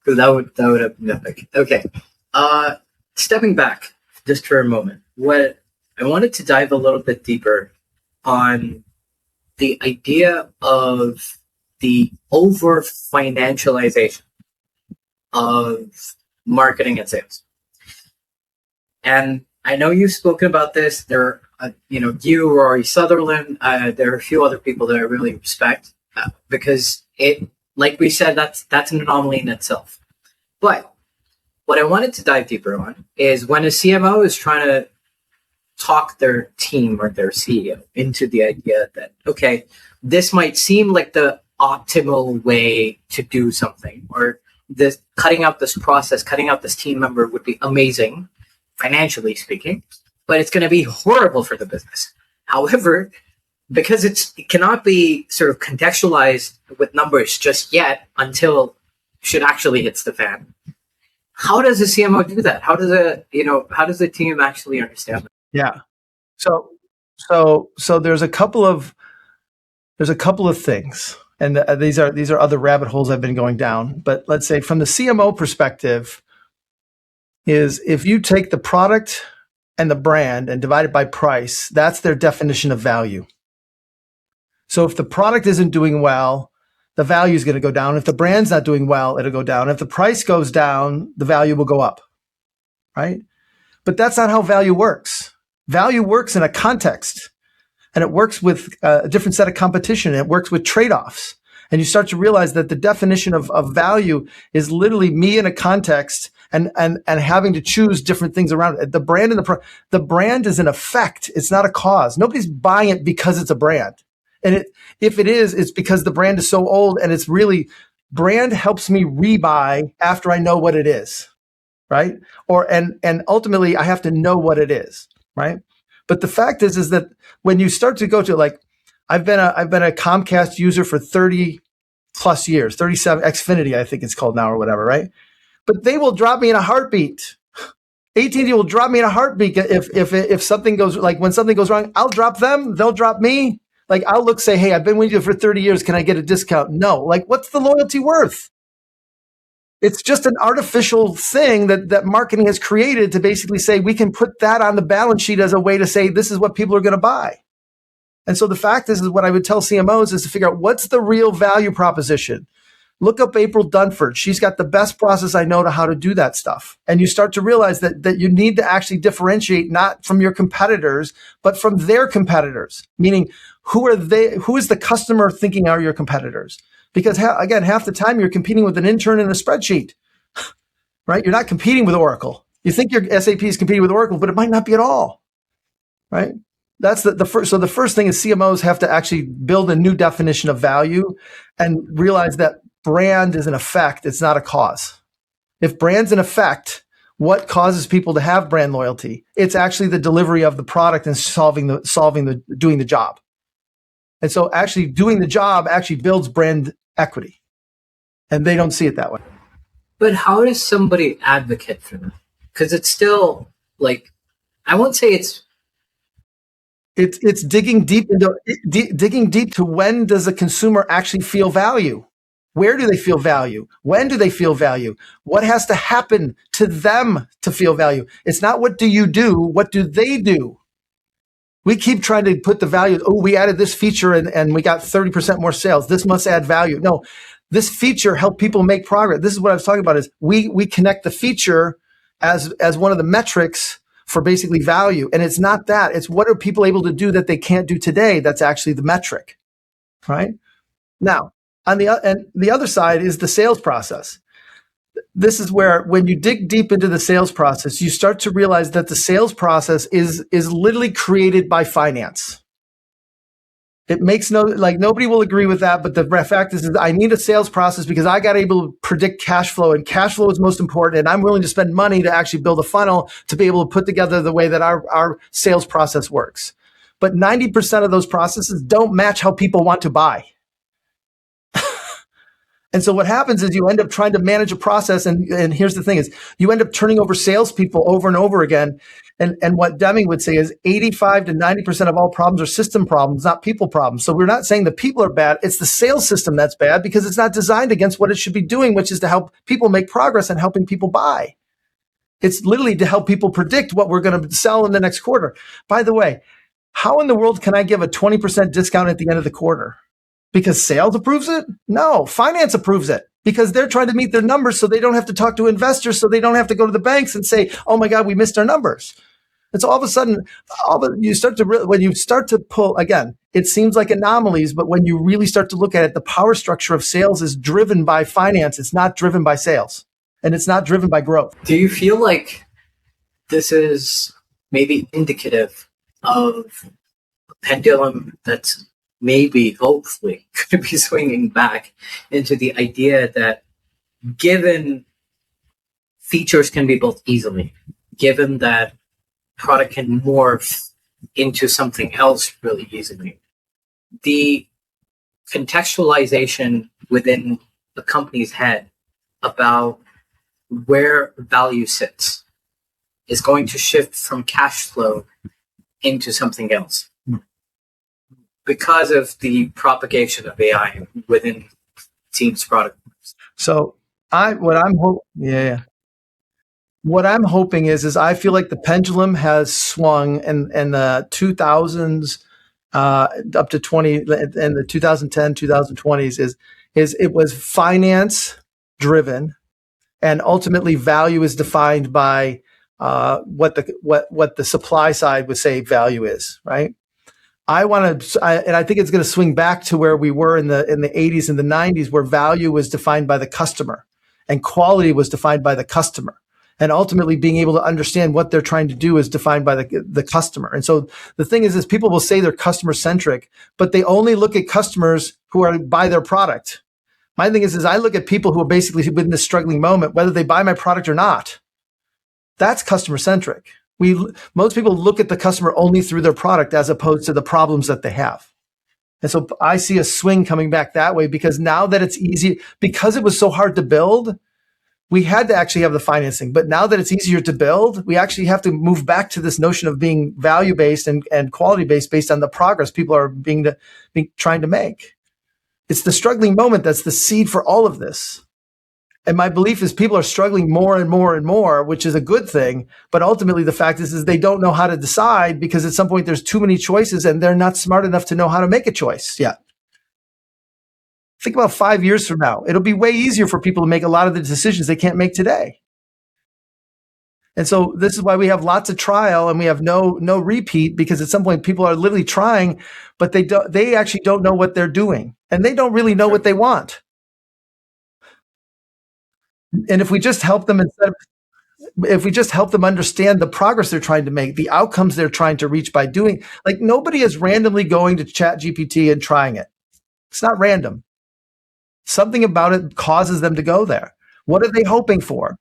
Because that would have been epic. Okay. Stepping back just for a moment, what I wanted to dive a little bit deeper on the idea of the over-financialization of marketing and sales. And I know you've spoken about this. There are, you, Rory Sutherland, there are a few other people that I really respect because it, like we said, that's an anomaly in itself. But what I wanted to dive deeper on is when a CMO is trying to talk their team or their CEO into the idea that, okay, this might seem like the optimal way to do something, or this cutting out this process, cutting out this team member would be amazing, financially speaking, but it's going to be horrible for the business. However, because it cannot be sort of contextualized with numbers just yet until shit actually hits the fan. How does a CMO do that? How does the team actually understand that? Yeah. So there's a couple of things, and these are other rabbit holes I've been going down. But let's say from the CMO perspective, is if you take the product and the brand and divide it by price, that's their definition of value. So if the product isn't doing well, the value is going to go down. If the brand's not doing well, it'll go down. If the price goes down, the value will go up, right? But that's not how value works. Value works in a context, and it works with a different set of competition. It works with trade-offs. And you start to realize that the definition of value is literally me in a context and having to choose different things around it. The brand and the brand is an effect. It's not a cause. Nobody's buying it because it's a brand. And if it is, it's because the brand is so old, and it's really, brand helps me rebuy after I know what it is, right? And ultimately I have to know what it is, right? But the fact is that when you start to go to, like, I've been a Comcast user for 30 plus years, 37, Xfinity, I think it's called now or whatever, right? But they will drop me in a heartbeat. AT&T will drop me in a heartbeat if something goes, like when something goes wrong, I'll drop them, they'll drop me. Like, I'll say, hey, I've been with you for 30 years. Can I get a discount? No. Like, what's the loyalty worth? It's just an artificial thing that marketing has created to basically say we can put that on the balance sheet as a way to say this is what people are going to buy. And so the fact is what I would tell CMOs is to figure out what's the real value proposition. Look up April Dunford. She's got the best process I know to how to do that stuff. And you start to realize that you need to actually differentiate not from your competitors, but from their competitors. Meaning, who are they? Who is the customer thinking are your competitors? Because again, half the time you're competing with an intern in a spreadsheet, right? You're not competing with Oracle. You think your SAP is competing with Oracle, but it might not be at all, right? That's the first. So the first thing is CMOs have to actually build a new definition of value and realize that brand is an effect. It's not a cause. If brand's an effect, what causes people to have brand loyalty? It's actually the delivery of the product and doing the job. And so actually doing the job actually builds brand equity. And they don't see it that way. But how does somebody advocate for that? Because it's still, like, I won't say it's digging deep to when does a consumer actually feel value? Where do they feel value? When do they feel value? What has to happen to them to feel value? It's not what do you do, what do they do? We keep trying to put the value, oh, we added this feature and we got 30% more sales. This must add value. No, this feature helped people make progress. This is what I was talking about is we connect the feature as one of the metrics for basically value. And it's not that. It's what are people able to do that they can't do today? That's actually the metric, right? Now, on the other side is the sales process. This is where when you dig deep into the sales process, you start to realize that the sales process is literally created by finance. It makes nobody will agree with that, but the fact is I need a sales process because I got to be able to predict cash flow, and cash flow is most important. And I'm willing to spend money to actually build a funnel to be able to put together the way that our sales process works. But 90% of those processes don't match how people want to buy. And so what happens is you end up trying to manage a process. And here's the thing is you end up turning over salespeople over and over again. And what Deming would say is 85 to 90% of all problems are system problems, not people problems. So we're not saying the people are bad. It's the sales system that's bad because it's not designed against what it should be doing, which is to help people make progress and helping people buy. It's literally to help people predict what we're going to sell in the next quarter. By the way, how in the world can I give a 20% discount at the end of the quarter? Because sales approves it? No, finance approves it because they're trying to meet their numbers so they don't have to talk to investors, so they don't have to go to the banks and say, oh my God, we missed our numbers. And so all of a sudden, when you start to pull, again, it seems like anomalies, but when you really start to look at it, the power structure of sales is driven by finance. It's not driven by sales, and it's not driven by growth. Do you feel like this is maybe indicative of a pendulum that's maybe, hopefully, could be swinging back into the idea that given features can be built easily, given that product can morph into something else really easily, the contextualization within the company's head about where value sits is going to shift from cash flow into something else because of the propagation of AI within teams' product. So yeah. what I'm hoping is I feel like the pendulum has swung in the 2000s up to 20 and the 2010 2020s is it was finance driven, and ultimately value is defined by what the supply side would say value is, right? And I think it's going to swing back to where we were in the 80s and the 90s, where value was defined by the customer and quality was defined by the customer. And ultimately being able to understand what they're trying to do is defined by the customer. And so the thing is people will say they're customer centric, but they only look at customers who are buy their product. My thing is I look at people who are basically in this struggling moment, whether they buy my product or not. That's customer centric. Most people look at the customer only through their product as opposed to the problems that they have. And so I see a swing coming back that way, because now that it's easy, because it was so hard to build, we had to actually have the financing. But now that it's easier to build, we actually have to move back to this notion of being value-based and quality-based based on the progress people are trying to make. It's the struggling moment that's the seed for all of this. And my belief is people are struggling more and more and more, which is a good thing. But ultimately, the fact is they don't know how to decide, because at some point there's too many choices and they're not smart enough to know how to make a choice yet. Think about 5 years from now. It'll be way easier for people to make a lot of the decisions they can't make today. And so this is why we have lots of trial and we have no repeat, because at some point people are literally trying, but they actually don't know what they're doing, and they don't really know what they want. And if we just help them understand the progress they're trying to make, the outcomes they're trying to reach by doing, like, nobody is randomly going to ChatGPT and trying it. It's not random. Something about it causes them to go there. What are they hoping for?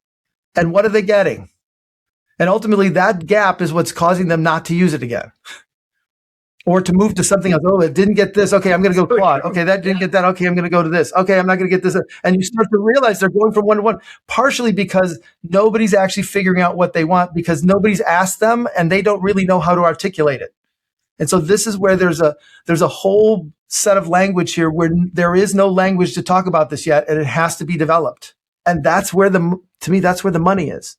And what are they getting? And ultimately, that gap is what's causing them not to use it again. Or to move to something else. Oh, it didn't get this. Okay, I'm going to go Claude. Okay, that didn't get that. Okay, I'm going to go to this. Okay, I'm not going to get this. And you start to realize they're going from one to one, partially because nobody's actually figuring out what they want, because nobody's asked them and they don't really know how to articulate it. And so this is where there's a whole set of language here where there is no language to talk about this yet, and it has to be developed. And that's where that's where the money is.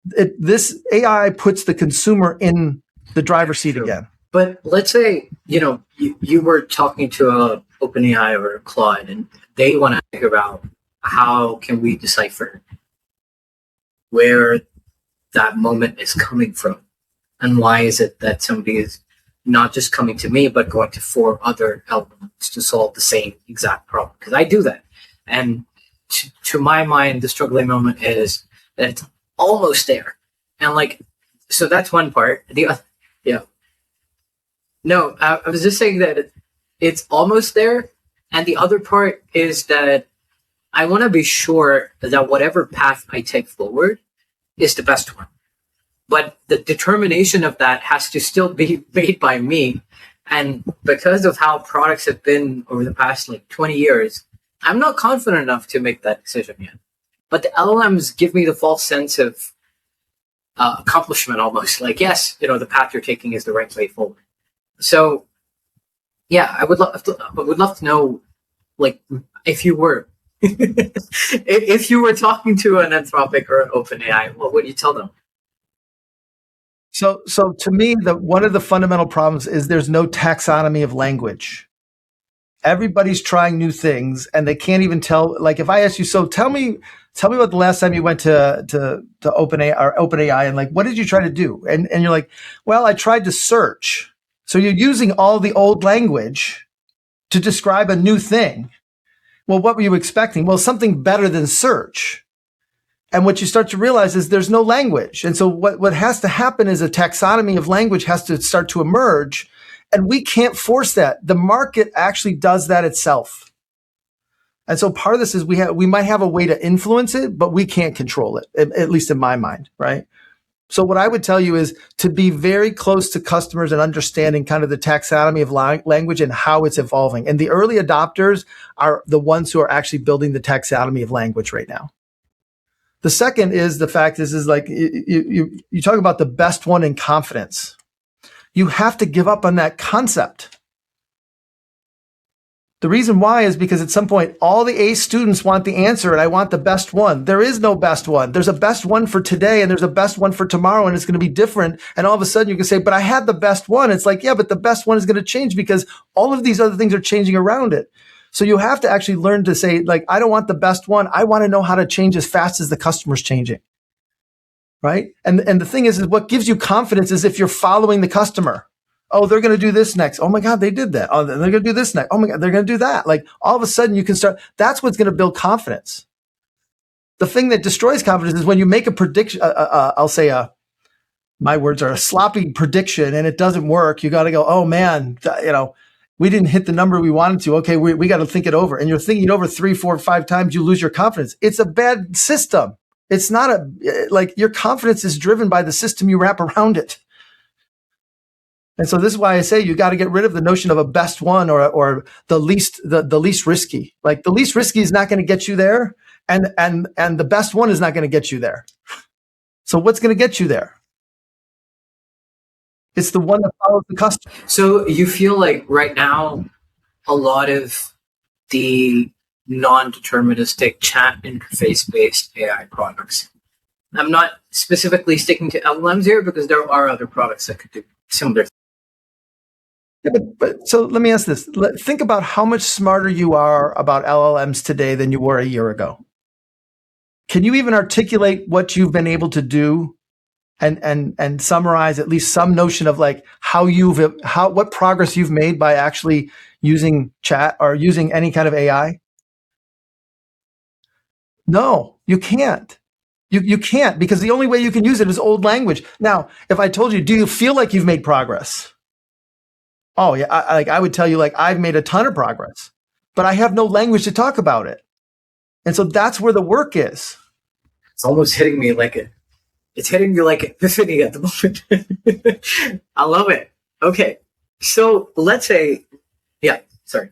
This AI puts the consumer in the driver's seat again. But let's say, you were talking to a OpenAI or a Claude, and they want to figure out how can we decipher where that moment is coming from, and why is it that somebody is not just coming to me, but going to 4 other elements to solve the same exact problem? Because I do that. And to my mind, the struggling moment is that it's almost there. And so that's one part. Yeah. No, I was just saying that it's almost there. And the other part is that I want to be sure that whatever path I take forward is the best one. But the determination of that has to still be made by me. And because of how products have been over the past 20 years, I'm not confident enough to make that decision yet. But the LLMs give me the false sense of accomplishment almost. Yes, the path you're taking is the right way forward. So, yeah, I would love to know, if you were, if you were talking to an Anthropic or an OpenAI, what would you tell them? So to me, one of the fundamental problems is there's no taxonomy of language. Everybody's trying new things, and they can't even tell. If I ask you, so tell me about the last time you went to OpenAI, and what did you try to do? And you're like, well, I tried to search. So you're using all the old language to describe a new thing. Well, what were you expecting? Well, something better than search. And what you start to realize is there's no language. And so what has to happen is a taxonomy of language has to start to emerge. And we can't force that. The market actually does that itself. And so part of this is we might have a way to influence it, but we can't control it, at least in my mind, right? So what I would tell you is to be very close to customers and understanding kind of the taxonomy of language and how it's evolving. And the early adopters are the ones who are actually building the taxonomy of language right now. The second is the fact is you talk about the best one in confidence. You have to give up on that concept. The reason why is because at some point, all the A students want the answer and I want the best one. There is no best one. There's a best one for today and there's a best one for tomorrow and it's going to be different. And all of a sudden you can say, but I had the best one. It's like, yeah, but the best one is going to change because all of these other things are changing around it. So you have to actually learn to say, like, I don't want the best one. I want to know how to change as fast as the customer's changing. Right? And the thing is what gives you confidence is if you're following the customer. Oh, they're going to do this next. Oh my God, they did that. Oh, they're going to do this next. Oh my God, they're going to do that. Like all of a sudden you can start, that's what's going to build confidence. The thing that destroys confidence is when you make a prediction, I'll say my words are a sloppy prediction and it doesn't work. You got to go, oh man, we didn't hit the number we wanted to. Okay, we got to think it over. And you're thinking it over 3, 4, 5 times, you lose your confidence. It's a bad system. It's not like your confidence is driven by the system you wrap around it. And so this is why I say you got to get rid of the notion of a best one or the least risky. Like the least risky is not going to get you there, and the best one is not going to get you there. So what's going to get you there? It's the one that follows the customer. So you feel like right now, a lot of the non-deterministic chat interface-based AI products. I'm not specifically sticking to LLMs here because there are other products that could do similar things. Yeah, but so let me ask this. Think about how much smarter you are about LLMs today than you were a year ago. Can you even articulate what you've been able to do and summarize at least some notion of like what progress you've made by actually using chat or using any kind of AI? No, you can't. You can't because the only way you can use it is old language. Now, if I told you, do you feel like you've made progress? Oh yeah, I would tell you like I've made a ton of progress, but I have no language to talk about it. And so that's where the work is. It's almost hitting me like it's hitting me like epiphany at the moment. I love it. Okay. So let's say, yeah, sorry.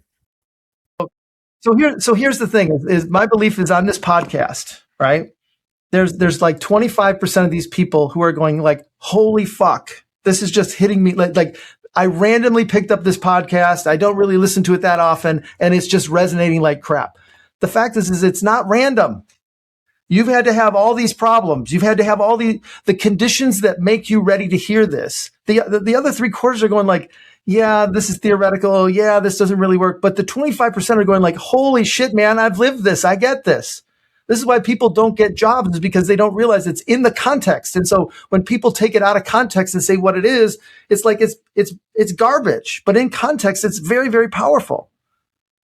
So here's the thing is my belief is on this podcast, right? There's like 25% of these people who are going like, holy fuck, this is just hitting me like I randomly picked up this podcast. I don't really listen to it that often, and it's just resonating like crap. The fact is it's not random. You've had to have all these problems. You've had to have all the conditions that make you ready to hear this. The other 3/4 are going like, yeah, this is theoretical. Yeah, this doesn't really work. But the 25% are going like, holy shit, man, I've lived this. I get this. This is why people don't get jobs is because they don't realize it's in the context. And so when people take it out of context and say what it is, it's like it's garbage. But in context, it's very, very powerful.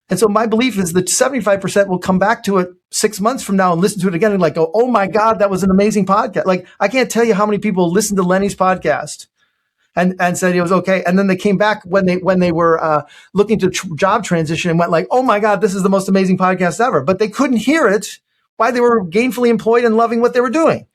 And so my belief is that 75% will come back to it 6 months from now and listen to it again and like go, oh my God, that was an amazing podcast. Like I can't tell you how many people listened to Lenny's podcast and said it was okay. And then they came back when they were looking to job transition and went like, oh my God, this is the most amazing podcast ever. But they couldn't hear it while they were gainfully employed and loving what they were doing.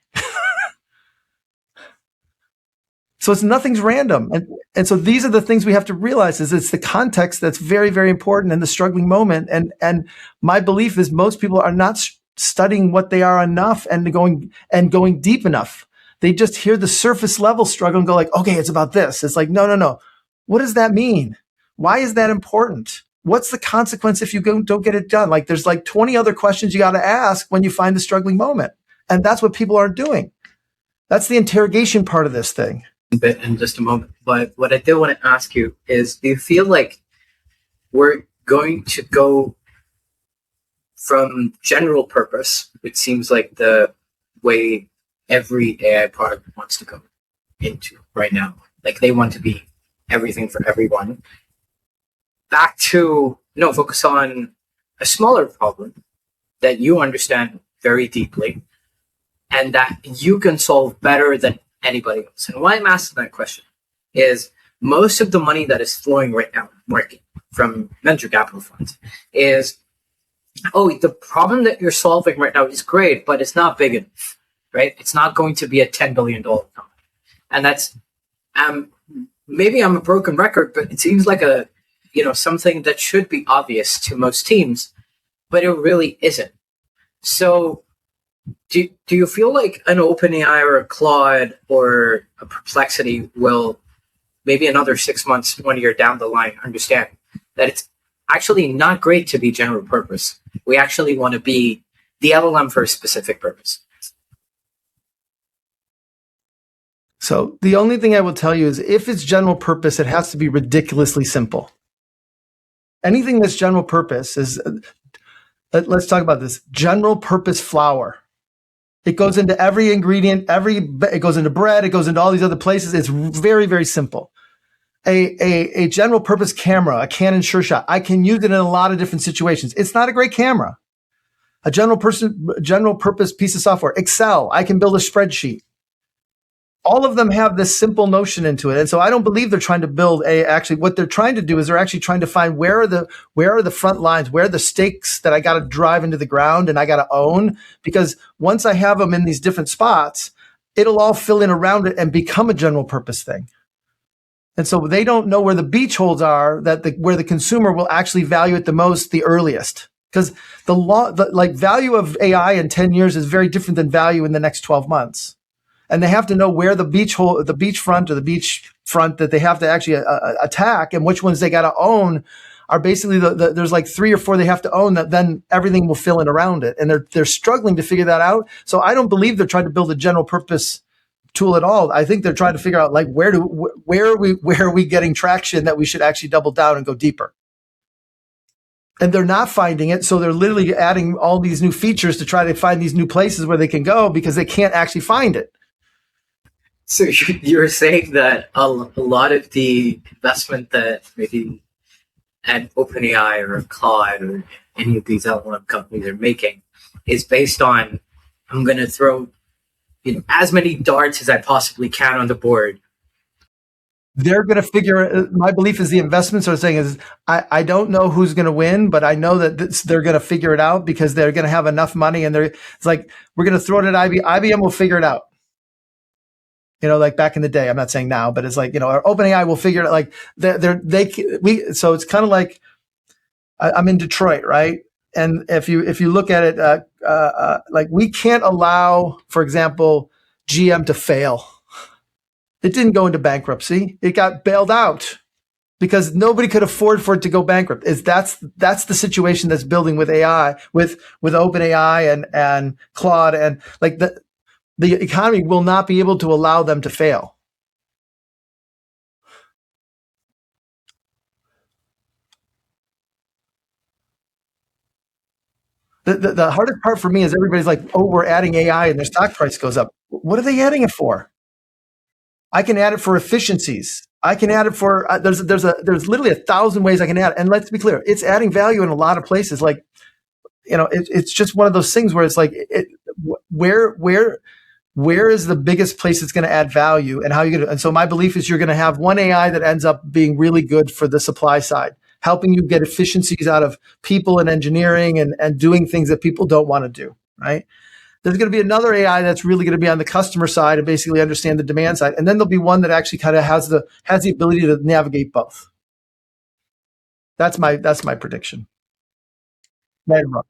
So nothing's random. And so these are the things we have to realize is it's the context that's very, very important in the struggling moment. And my belief is most people are not studying what they are enough and going deep enough. They just hear the surface level struggle and go like, okay, it's about this. It's like, no. What does that mean? Why is that important? What's the consequence if you don't get it done? Like there's like 20 other questions you got to ask when you find the struggling moment. And that's what people aren't doing. That's the interrogation part of this thing. Bit in just a moment. But what I did want to ask you is, do you feel like we're going to go from general purpose, which seems like the way every AI product wants to go into right now? Like they want to be everything for everyone. Back to, focus on a smaller problem that you understand very deeply and that you can solve better than anybody else. And why I'm asking that question is most of the money that is flowing right now, market from venture capital funds is, the problem that you're solving right now is great, but it's not big enough, right? It's not going to be a $10 billion company. And that's, maybe I'm a broken record, but it seems like something that should be obvious to most teams, but it really isn't. So do you feel like an OpenAI or a Claude or a Perplexity will maybe another 6 months, 1 year down the line understand that it's actually not great to be general purpose. We actually want to be the LLM for a specific purpose. So the only thing I will tell you is if it's general purpose, it has to be ridiculously simple. Anything that's general purpose is, let's talk about this, general purpose flour. It goes into every ingredient, it goes into bread, it goes into all these other places. It's very, very simple. A general purpose camera, a Canon Sure Shot, I can use it in a lot of different situations. It's not a great camera. A general purpose piece of software, Excel, I can build a spreadsheet. All of them have this simple notion into it. And so I don't believe they're trying to build actually what they're trying to do is they're actually trying to find where are the front lines, where are the stakes that I got to drive into the ground and I got to own, because once I have them in these different spots, it'll all fill in around it and become a general purpose thing. And so they don't know where the beach holes are where the consumer will actually value it the most, the earliest. Because the value of AI in 10 years is very different than value in the next 12 months. And they have to know where the beachfront that they have to actually attack and which ones they got to own are basically there's like 3 or 4 they have to own that then everything will fill in around it. And they're struggling to figure that out. So I don't believe they're trying to build a general purpose tool at all. I think they're trying to figure out like where are we getting traction that we should actually double down and go deeper. And they're not finding it. So they're literally adding all these new features to try to find these new places where they can go because they can't actually find it. So you're saying that a lot of the investment that maybe at OpenAI or Claude or any of these LLM companies are making is based on, I'm going to throw as many darts as I possibly can on the board. They're going to figure. My belief is the investments are saying is I don't know who's going to win, but I know that they're going to figure it out because they're going to have enough money, and it's like we're going to throw it at IBM. IBM will figure it out. Like back in the day. I'm not saying now, but it's like our OpenAI will figure it out. Like so it's kind of like I'm in Detroit, right? And if you look at it, like we can't allow, for example, GM to fail. It didn't go into bankruptcy. It got bailed out because nobody could afford for it to go bankrupt. That's the situation that's building with AI, with OpenAI and Claude, and like the economy will not be able to allow them to fail. The hardest part for me is everybody's like, oh, we're adding AI and their stock price goes up. What are they adding it for? I can add it for efficiencies. I can add it for there's literally 1,000 ways I can add it. And let's be clear, it's adding value in a lot of places. Like, it's just one of those things where it's like, where is the biggest place it's going to add value, and how you going to? And so my belief is you're going to have one AI that ends up being really good for the supply side, helping you get efficiencies out of people and engineering and doing things that people don't want to do, right? There's going to be another AI that's really going to be on the customer side and basically understand the demand side. And then there'll be one that actually kind of has the ability to navigate both. That's my prediction. Right or wrong.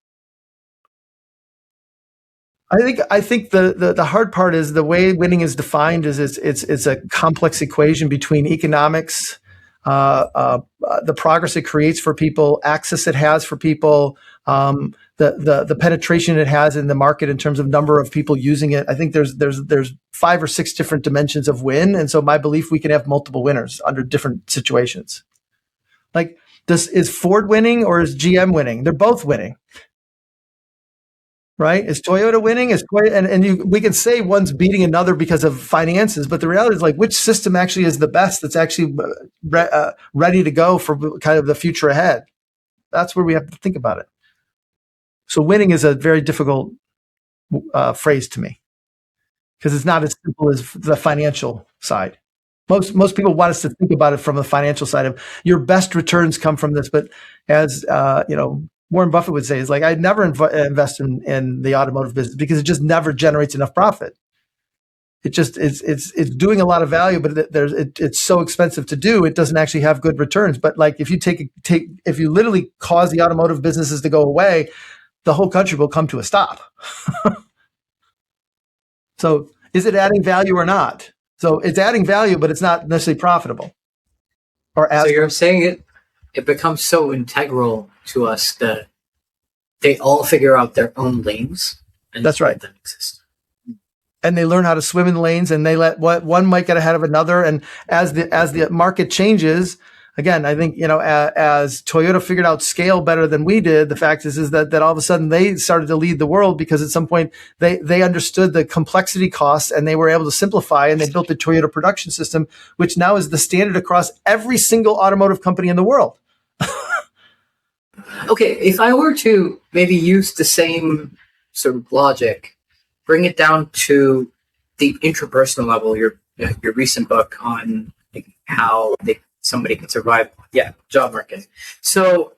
I think the hard part is the way winning is defined is it's a complex equation between economics, the progress it creates for people, access it has for people, the penetration it has in the market in terms of number of people using it. I think there's 5 or 6 different dimensions of win, and so my belief we can have multiple winners under different situations. Like, is Ford winning or is GM winning? They're both winning. Right? Is Toyota winning? We can say one's beating another because of finances, but the reality is like which system actually is the best that's actually ready to go for kind of the future ahead. That's where we have to think about it. So winning is a very difficult phrase to me because it's not as simple as the financial side. Most people want us to think about it from the financial side of your best returns come from this, but as Warren Buffett would say, is like, I'd never invest in the automotive business because it just never generates enough profit. It just it's doing a lot of value, but it's so expensive to do. It doesn't actually have good returns. But like if you if you literally cause the automotive businesses to go away, the whole country will come to a stop. So is it adding value or not? So it's adding value, but it's not necessarily profitable. So you're saying it. it becomes so integral to us that they all figure out their own lanes and That's right. let them exist. And they learn how to swim in lanes, and they let what one might get ahead of another. And as the market changes, again, I think, as Toyota figured out scale better than we did, the fact is that all of a sudden they started to lead the world, because at some point they understood the complexity costs, and they were able to simplify, and they built the Toyota production system, which now is the standard across every single automotive company in the world. Okay, if I were to maybe use the same sort of logic, bring it down to the interpersonal level, your recent book on how somebody can survive, job market. So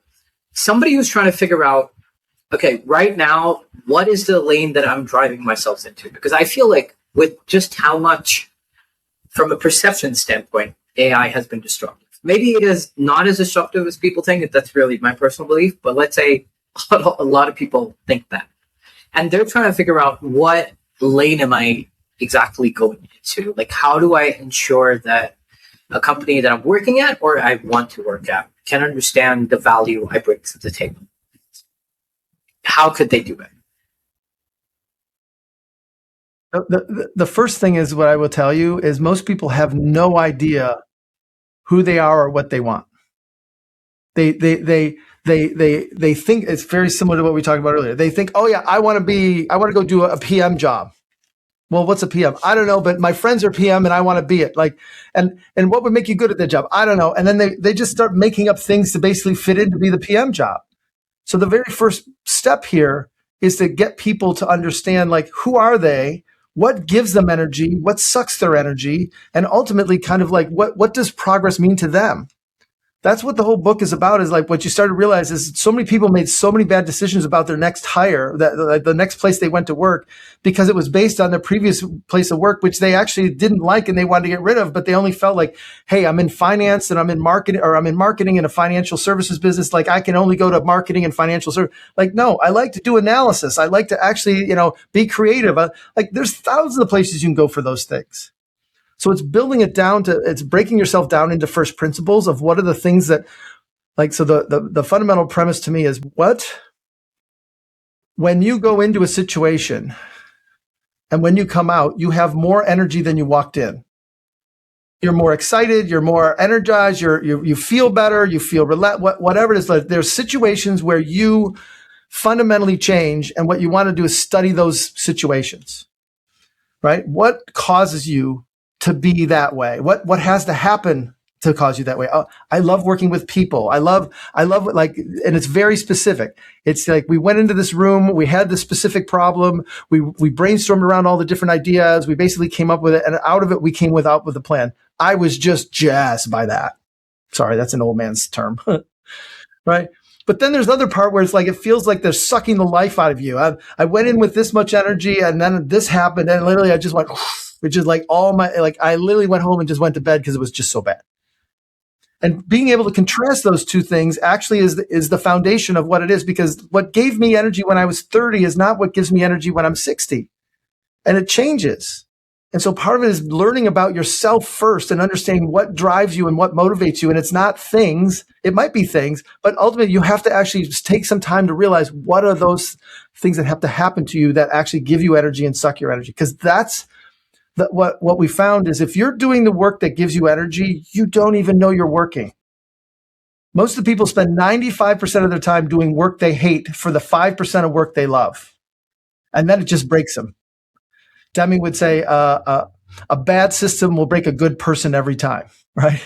somebody who's trying to figure out, okay, right now, what is the lane that I'm driving myself into? Because I feel like with just how much, from a perception standpoint, AI has been disruptive. Maybe it is not as disruptive as people think. That's really my personal belief. But let's say a lot of people think that. And they're trying to figure out, what lane am I exactly going into? Like, how do I ensure that a company that I'm working at or I want to work at can understand the value I bring to the table? How could they do it? The first thing is, what I will tell you is, most people have no idea who they are or what they want. They think it's very similar to what we talked about earlier. They think, oh yeah, I want to go do a PM job. Well, what's a PM? I don't know, but my friends are PM and I want to be it. Like, and what would make you good at that job? I don't know. And then they just start making up things to basically fit in to be the PM job. So the very first step here is to get people to understand, like, who are they? What gives them energy? What sucks their energy? And ultimately, kind of like, what does progress mean to them? That's what the whole book is about, is like, what you start to realize is so many people made so many bad decisions about their next hire, that the next place they went to work, because it was based on their previous place of work, which they actually didn't like and they wanted to get rid of, but they only felt like, hey, I'm in finance and I'm in marketing in a financial services business. Like, I can only go to marketing and financial service. Like, no, I like to do analysis. I like to actually, be creative. Like, there's thousands of places you can go for those things. So it's building it down to, it's breaking yourself down into first principles of what are the things that, like, so the fundamental premise to me is, when you go into a situation and when you come out, you have more energy than you walked in. You're more excited, you're more energized, you feel better, you feel whatever it is. Like, there's situations where you fundamentally change, and what you want to do is study those situations, right? What causes you to be that way? What has to happen to cause you that way? I love working with people. I love like, and it's very specific. It's like, we went into this room, we had this specific problem, we brainstormed around all the different ideas, we basically came up with it, and out of it we came with a plan. I was just jazzed by that. Sorry, that's an old man's term. Right? But then there's the other part where it's like, it feels like they're sucking the life out of you. I went in with this much energy, and then this happened, and literally I just went, which is like I literally went home and just went to bed because it was just so bad. And being able to contrast those two things actually is the foundation of what it is, because what gave me energy when I was 30 is not what gives me energy when I'm 60. And it changes. And so part of it is learning about yourself first and understanding what drives you and what motivates you. And it's not things. It might be things, but ultimately you have to actually just take some time to realize, what are those things that have to happen to you that actually give you energy and suck your energy. Because that's what we found is, if you're doing the work that gives you energy, you don't even know you're working. Most of the people spend 95% of their time doing work they hate for the 5% of work they love. And then it just breaks them. Deming would say, a bad system will break a good person every time, right?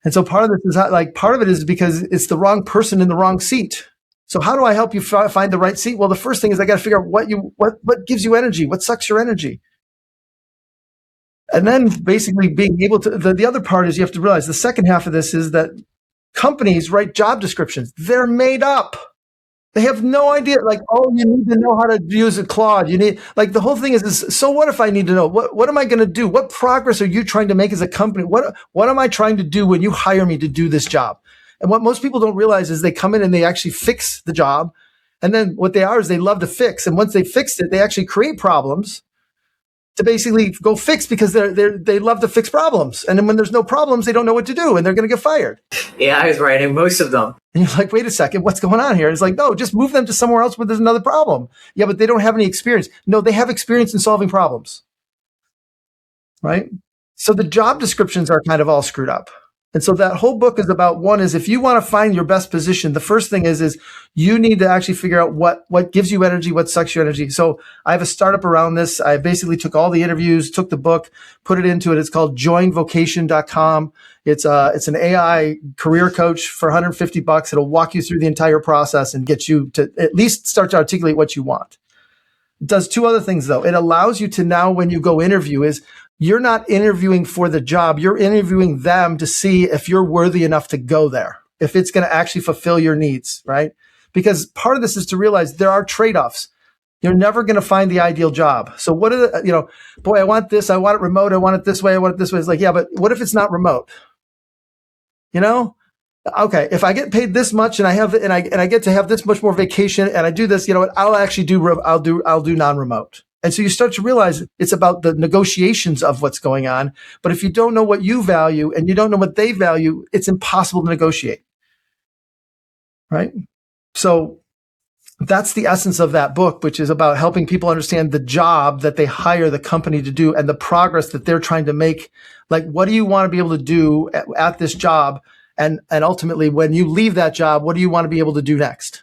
And so part of this is part of it is because it's the wrong person in the wrong seat. So how do I help you find the right seat? Well, the first thing is, I got to figure out what gives you energy, what sucks your energy. And then basically being able to, the other part is, you have to realize the second half of this is that companies write job descriptions. They're made up. They have no idea. Like, oh, you need to know how to use a Claude. You need, like, the whole thing is so what if I need to know? What am I going to do? What progress are you trying to make as a company? What am I trying to do when you hire me to do this job? And what most people don't realize is they come in and they actually fix the job. And then what they are is they love to fix. And once they fixed it, they actually create problems. to basically go fix, because they love to fix problems. And then when there's no problems, they don't know what to do and they're going to get fired. AI is writing most of them. And you're like, wait a second, what's going on here? It's like, no, just move them to somewhere else where there's another problem. Yeah, but they don't have any experience. No, they have experience in solving problems. Right? So the job descriptions are kind of all screwed up. And so that whole book is about, one is, if you want to find your best position, the first thing is you need to actually figure out what gives you energy, what sucks your energy. So I have a startup around this. I basically took all the interviews, took the book, put it into it. It's called joinvocation.com. It's an AI career coach for $150. It'll walk you through the entire process and get you to at least start to articulate what you want. It does two other things though. It allows you to now, when you go interview, is you're not interviewing for the job. You're interviewing them to see if you're worthy enough to go there, if it's going to actually fulfill your needs, right? Because part of this is to realize there are trade-offs. You're never going to find the ideal job. So what are the, boy, I want this, I want it remote, I want it this way, I want it this way. It's like, yeah, but what if it's not remote? Okay, if I get paid this much and I get to have this much more vacation and I do this, I'll actually I'll do non-remote. And so you start to realize it's about the negotiations of what's going on. But if you don't know what you value and you don't know what they value, it's impossible to negotiate. Right? So that's the essence of that book, which is about helping people understand the job that they hire the company to do and the progress that they're trying to make. Like, what do you want to be able to do at this job? And ultimately, when you leave that job, what do you want to be able to do next?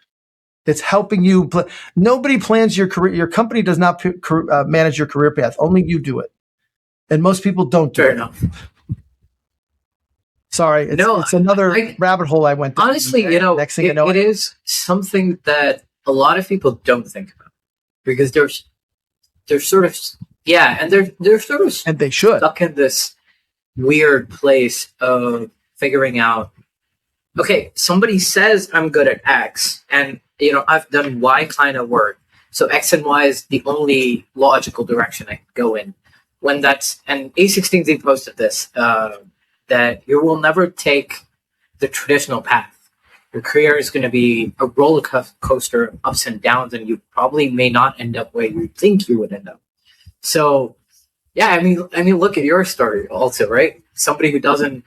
It's helping you. Nobody plans your career. Your company does not manage your career path. Only you do it. And most people don't do Fair it. enough. Sorry. It's another rabbit hole I went down. Honestly, next thing it is something that a lot of people don't think about, because they're sort of, and they're sort of, and they should, stuck in this weird place of figuring out, okay, somebody says I'm good at X, and I've done Y kind of work, so X and Y is the only logical direction I can go in. And A16Z posted this, that you will never take the traditional path. Your career is going to be a roller coaster of ups and downs, and you probably may not end up where you think you would end up. So, yeah, I mean, look at your story also, right? Somebody who doesn't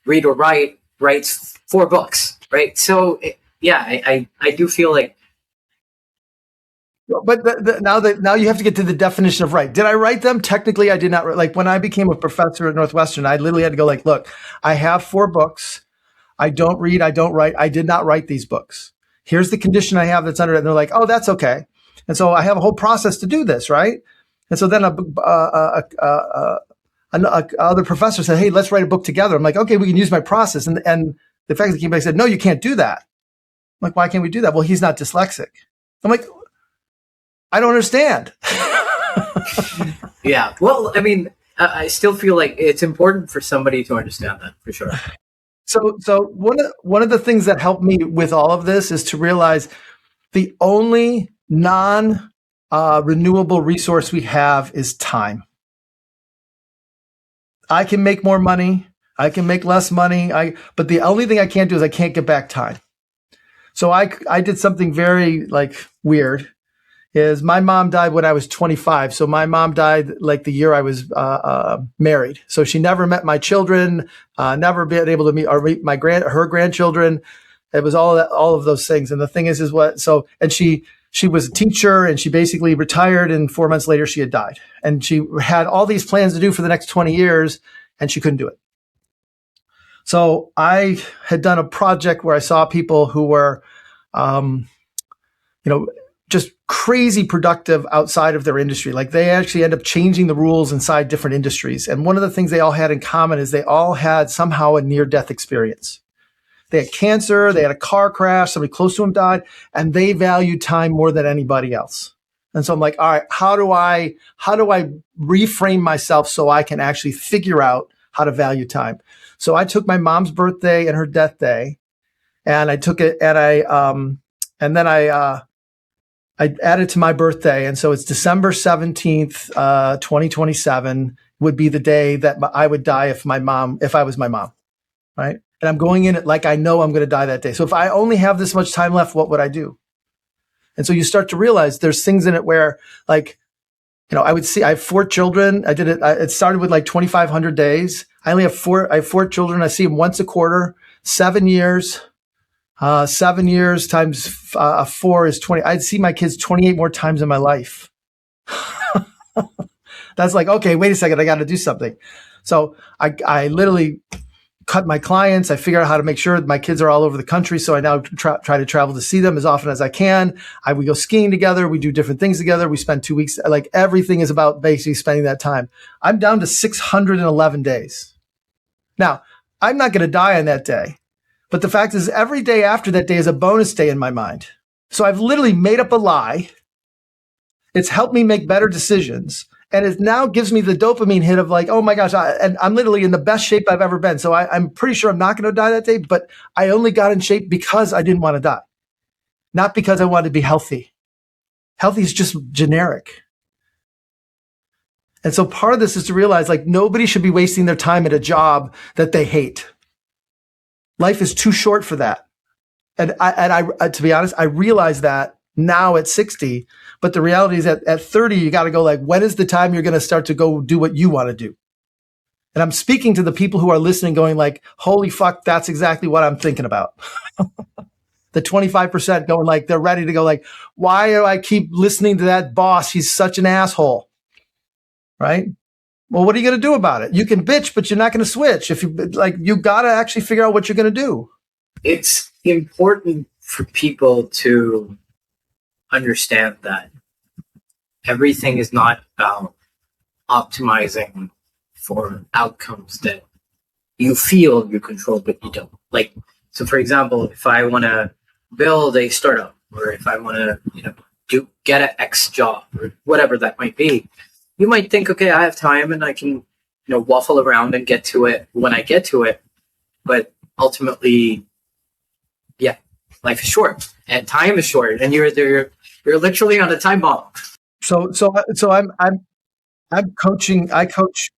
read or write writes 4 books, right? So, I do feel like. But now you have to get to the definition of write. Did I write them? Technically, I did not. Like, when I became a professor at Northwestern, I literally had to go like, look, I have 4 books. I don't read. I don't write. I did not write these books. Here's the condition I have that's under it. And they're like, oh, that's okay. And so I have a whole process to do this, right? And so then another professor said, hey, let's write a book together. I'm like, okay, we can use my process. And the fact that came back said, no, you can't do that. I'm like, why can't we do that? Well, he's not dyslexic. I'm like, I don't understand. Yeah. Well, I mean, I still feel like it's important for somebody to understand that, for sure. So one of the things that helped me with all of this is to realize the only renewable resource we have is time. I can make more money. I can make less money. But the only thing I can't do is I can't get back time. So I did something very weird. Is my mom died when I was 25. So my mom died like the year I was married. So she never met my children, never been able to meet her grandchildren. It was all of those things. And the thing is and she was a teacher, and she basically retired, and 4 months later she had died. And she had all these plans to do for the next 20 years, and she couldn't do it. So I had done a project where I saw people who were, just crazy productive outside of their industry. Like, they actually end up changing the rules inside different industries. And one of the things they all had in common is they all had somehow a near-death experience. They had cancer, they had a car crash, somebody close to them died, and they valued time more than anybody else. And so I'm like, all right, how do I reframe myself so I can actually figure out how to value time? So I took my mom's birthday and her death day, and I took it, and I added to my birthday. And so it's December 17th, 2027 would be the day that I would die if I was my mom, right? And I'm going in it like I know I'm going to die that day. So if I only have this much time left, what would I do? And so you start to realize there's things in it where, I would see, I have 4 children. I did it. It started with like 2,500 days. I only have 4. I have 4 children. I see them once a quarter, 7 years. 7 years times 4 is 20. I'd see my kids 28 more times in my life. That's like, okay, wait a second. I got to do something. So I literally cut my clients. I figure out how to make sure that my kids are all over the country. So I now try to travel to see them as often as I can. We go skiing together. We do different things together. We spend 2 weeks. Like everything is about basically spending that time. I'm down to 611 days. Now, I'm not going to die on that day. But the fact is, every day after that day is a bonus day in my mind. So I've literally made up a lie. It's helped me make better decisions. And it now gives me the dopamine hit of like, oh my gosh, and I'm literally in the best shape I've ever been. So I'm pretty sure I'm not going to die that day, but I only got in shape because I didn't want to die. Not because I wanted to be healthy. Healthy is just generic. And so part of this is to realize like nobody should be wasting their time at a job that they hate. Life is too short for that. And I to be honest, I realize that now at 60, but the reality is that at 30, you got to go like, when is the time you're going to start to go do what you want to do? And I'm speaking to the people who are listening going like, holy fuck, that's exactly what I'm thinking about. The 25% going like, they're ready to go like, why do I keep listening to that boss? He's such an asshole, right? Well, what are you going to do about it? You can bitch, but you're not going to switch. If you like, you got to actually figure out what you're going to do. It's important for people to understand that everything is not about optimizing for outcomes that you feel you control, but you don't. Like, so for example, if I want to build a startup, or if I want to, get an X job, or whatever that might be, you might think, okay, I have time and I can, waffle around and get to it when I get to it. But ultimately, yeah, life is short and time is short, and you're literally on a time bomb. So I'm coaching. I coach.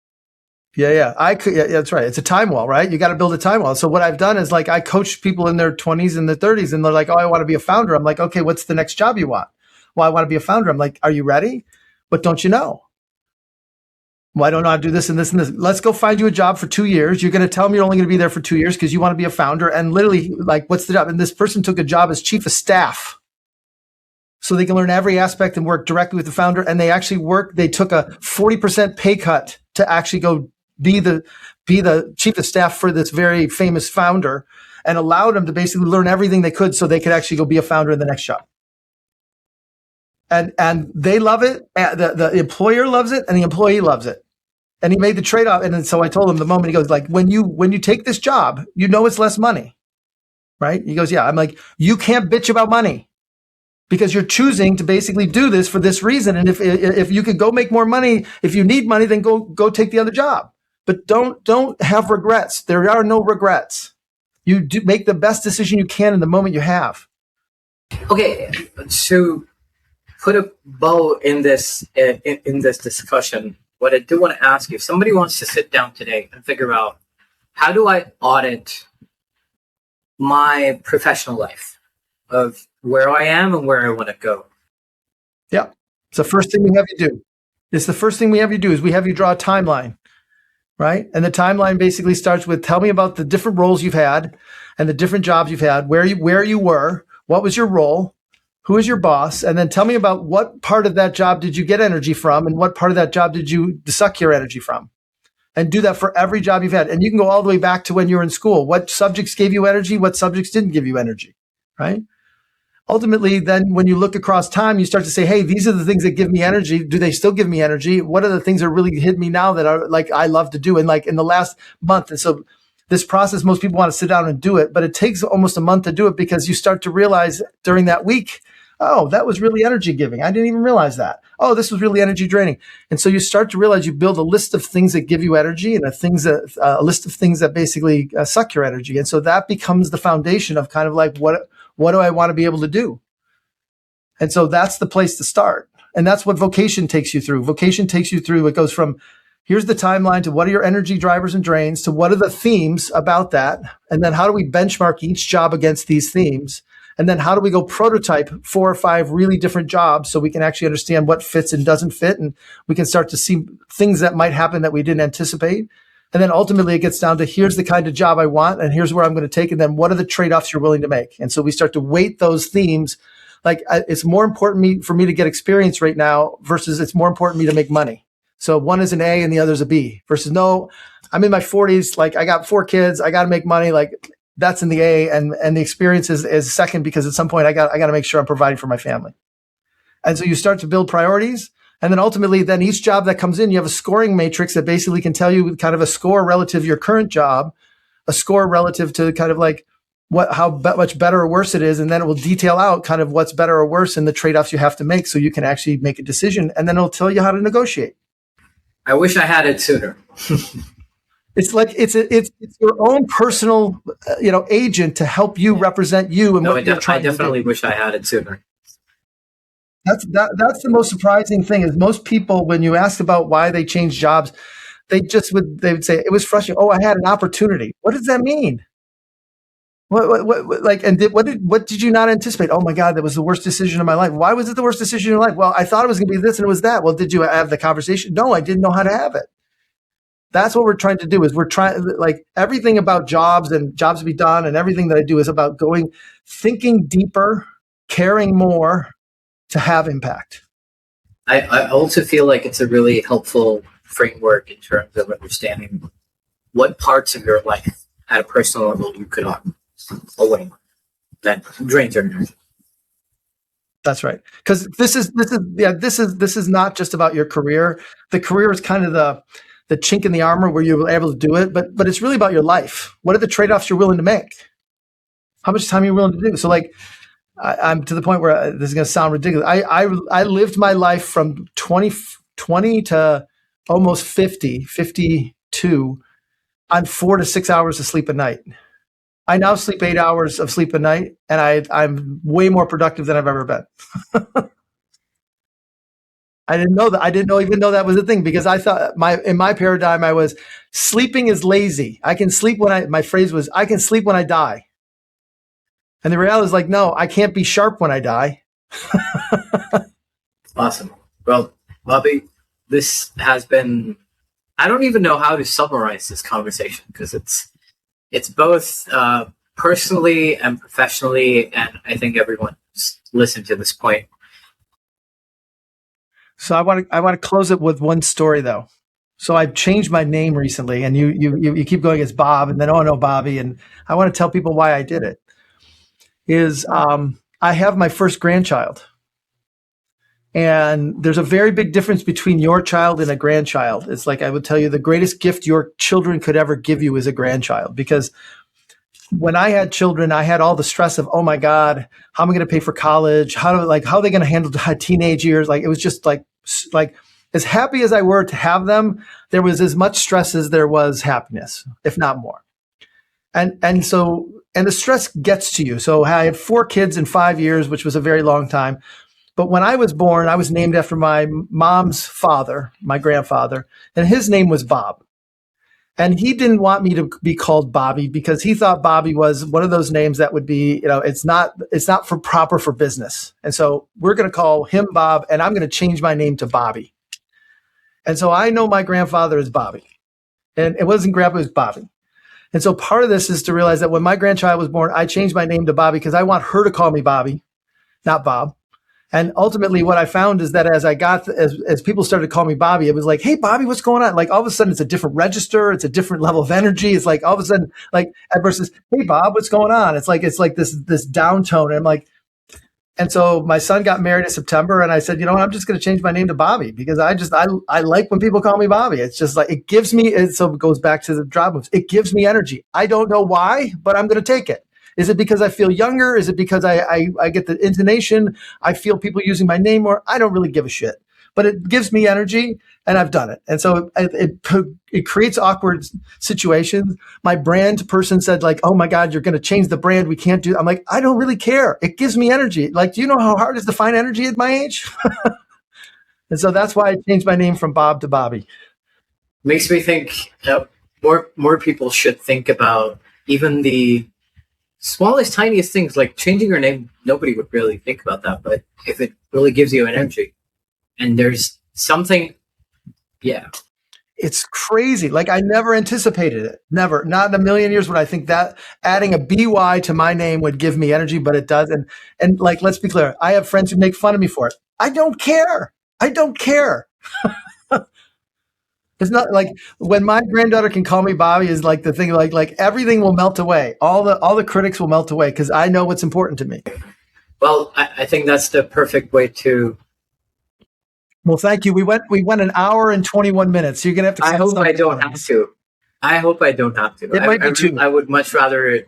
Yeah, that's right. It's a time wall, right? You got to build a time wall. So what I've done is like I coach people in their 20s and their 30s, and they're like, "Oh, I want to be a founder." I'm like, "Okay, what's the next job you want?" "Well, I want to be a founder." I'm like, "Are you ready? What don't you know?" "Well, I don't know how to do this and this and this." "Let's go find you a job for 2 years. You're going to tell me you're only going to be there for 2 years because you want to be a founder." And literally, like, what's the job? And this person took a job as chief of staff, so they can learn every aspect and work directly with the founder. And they actually they took a 40% pay cut to actually go be the chief of staff for this very famous founder, and allowed them to basically learn everything they could so they could actually go be a founder in the next job. And they love it. The employer loves it, and the employee loves it. And he made the trade-off. And then, so I told him the moment he goes like, when you take this job, it's less money, right? He goes, yeah. I'm like, you can't bitch about money, because you're choosing to basically do this for this reason. And if you could go make more money, if you need money, then go take the other job. But don't have regrets. There are no regrets. You do make the best decision you can in the moment you have. Okay, so put a bow in this discussion. What I do want to ask you, if somebody wants to sit down today and figure out, how do I audit my professional life of where I am and where I want to go? Yeah. It's the first thing we have you do. It's the first thing we have you do is we have you draw a timeline, right? And the timeline basically starts with, tell me about the different roles you've had and the different jobs you've had, where you were, what was your role, who is your boss, and then tell me about what part of that job did you get energy from and what part of that job did you suck your energy from. And do that for every job you've had. And you can go all the way back to when you were in school. What subjects gave you energy? What subjects didn't give you energy, right? Ultimately, then when you look across time, you start to say, hey, these are the things that give me energy. Do they still give me energy? What are the things that really hit me now that are like I love to do? And like in the last month. And so this process, most people want to sit down and do it, but it takes almost a month to do it, because you start to realize during that week, oh, that was really energy giving. I didn't even realize that. Oh, this was really energy draining. And so you start to realize you build a list of things that give you energy and a list of things that basically suck your energy. And so that becomes the foundation of kind of like, what do I want to be able to do? And so that's the place to start. And that's what vocation takes you through. Vocation takes you through, it goes from, here's the timeline to what are your energy drivers and drains, to what are the themes about that. And then how do we benchmark each job against these themes? And then how do we go prototype 4 or 5 really different jobs so we can actually understand what fits and doesn't fit, and we can start to see things that might happen that we didn't anticipate. And then ultimately it gets down to, here's the kind of job I want and here's where I'm going to take, and then what are the trade-offs you're willing to make? And so we start to weight those themes. Like, it's more important for me to get experience right now versus it's more important to me to make money. So one is an A and the other's a B, versus no, I'm in my 40s, like I got 4 kids, I got to make money, like that's in the A, and the experience is second, because at some point I got to make sure I'm providing for my family. And so you start to build priorities. And then ultimately, then each job that comes in, you have a scoring matrix that basically can tell you kind of a score relative to your current job, a score relative to kind of like how much better or worse it is. And then it will detail out kind of what's better or worse and the trade-offs you have to make so you can actually make a decision. And then it'll tell you how to negotiate. I wish I had it sooner. It's like it's your own personal agent to help you represent you and what you're trying to do. I definitely wish I had it sooner. That's the most surprising thing, is most people, when you ask about why they change jobs, they would say it was frustrating. Oh, I had an opportunity. What does that mean? What did you not anticipate? Oh my God, that was the worst decision of my life. Why was it the worst decision of your life? Well, I thought it was going to be this and it was that. Well, did you have the conversation? No, I didn't know how to have it. That's what we're trying to do. Is we're trying, like, everything about jobs and jobs to be done, and everything that I do is about thinking deeper, caring more, to have impact. I also feel like it's a really helpful framework in terms of understanding what parts of your life at a personal level you could away that drains your energy. That's right. Because this is not just about your career. The career is kind of the chink in the armor where you're able to do it, but it's really about your life. What are the trade-offs you're willing to make? How much time are you willing to do? So, like, I'm to the point where this is going to sound ridiculous. I lived my life from 20 to almost 52 on 4 to 6 hours of sleep a night. I now sleep 8 hours of sleep a night, and I'm way more productive than I've ever been. I didn't know that. I didn't even know that was a thing, because I thought in my paradigm, I was sleeping is lazy. I can sleep my phrase was, I can sleep when I die. And the reality is, like, no, I can't be sharp when I die. Awesome. Well, Bobby, this has been, I don't even know how to summarize this conversation, because it's both personally and professionally, and I think everyone's listened to this point. So I want to close it with one story, though. So I've changed my name recently, and you keep going as Bob, and then, oh no, Bobby, and I want to tell people why I did it. I have my first grandchild, and there's a very big difference between your child and a grandchild. It's like, I would tell you, the greatest gift your children could ever give you is a grandchild, because when I had children, I had all the stress of, oh my God, how am I going to pay for college? How are they going to handle teenage years? Like, it was just like as happy as I were to have them, there was as much stress as there was happiness, if not more. And the stress gets to you. So I had 4 kids in 5 years, which was a very long time. But when I was born, I was named after my mom's father, my grandfather, and his name was Bob. And he didn't want me to be called Bobby, because he thought Bobby was one of those names that would be, it's not proper for business. And so we're going to call him Bob, and I'm going to change my name to Bobby. And so I know my grandfather is Bobby, and it wasn't Grandpa, it was Bobby. And so part of this is to realize that when my grandchild was born, I changed my name to Bobby because I want her to call me Bobby, not Bob. And ultimately what I found is that as people started to call me Bobby, it was like, hey, Bobby, what's going on? Like, all of a sudden it's a different register. It's a different level of energy. It's like, all of a sudden, like, versus, hey, Bob, what's going on? It's like this downtone. And I'm like, and so my son got married in September, and I said, you know what, I'm just going to change my name to Bobby, because I like when people call me Bobby. It's just like, it gives me, so it goes back to the job moves. It gives me energy. I don't know why, but I'm going to take it. Is it because I feel younger? Is it because I get the intonation? I feel people using my name more? I don't really give a shit, but it gives me energy, and I've done it. And so it creates awkward situations. My brand person said, like, oh my God, you're going to change the brand. We can't do. I'm like, I don't really care. It gives me energy. Like, do you know how hard it is to find energy at my age? And so that's why I changed my name from Bob to Bobby. Makes me think that more people should think about even the smallest, tiniest things like changing your name, nobody would really think about that. But if it really gives you an energy and there's something, yeah. It's crazy. Like I never anticipated it. Never. Not in a million years would I think that adding a BY to my name would give me energy, but it does. And like, let's be clear. I have friends who make fun of me for it. I don't care. I don't care. It's not like when my granddaughter can call me Bobby is like the thing, like everything will melt away. All the critics will melt away because I know what's important to me. Well, I think that's the perfect way to. Well, thank you. We went an hour and 21 minutes. So you're gonna have to. I hope I don't have to. I hope I don't have to. It might be too. I would much rather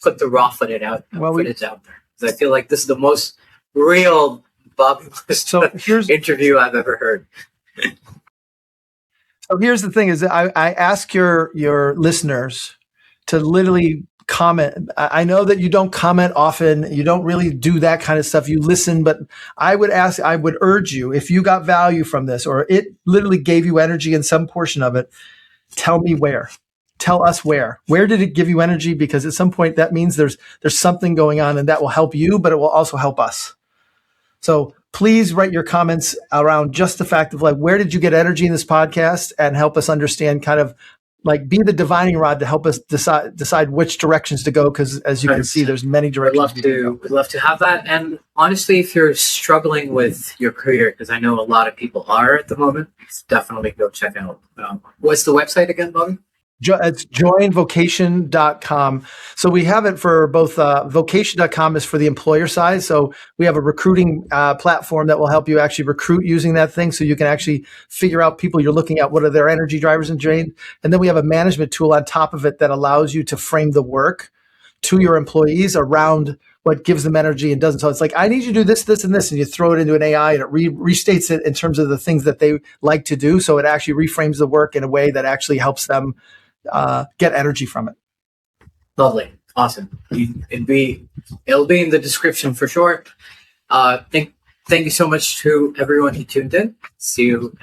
put the raw footage out there because I feel like this is the most real Bobby Moesta interview I've ever heard. So here's the thing: is that I ask your listeners to literally comment. I know that you don't comment often. You don't really do that kind of stuff. You listen, but I would urge you, if you got value from this or it literally gave you energy in some portion of it, tell me where. Tell us where. Where did it give you energy? Because at some point that means there's something going on and that will help you, but it will also help us. So please write your comments around just the fact of like, where did you get energy in this podcast and help us understand kind of like be the divining rod to help us decide which directions to go. Because as you can see, there's many directions. We'd love to have that. And honestly, if you're struggling with your career, because I know a lot of people are at the moment, definitely go check out. What's the website again, Bobby? It's joinvocation.com. So we have it for both. Vocation.com is for the employer side. So we have a recruiting platform that will help you actually recruit using that thing. So you can actually figure out people you're looking at, what are their energy drivers and drain. And then we have a management tool on top of it that allows you to frame the work to your employees around what gives them energy and doesn't. So it's like, I need you to do this, this, and this. And you throw it into an AI and it restates it in terms of the things that they like to do. So it actually reframes the work in a way that actually helps them get energy from it. Lovely. Awesome. It'll be in the description for sure. Thank you so much to everyone who tuned in. See you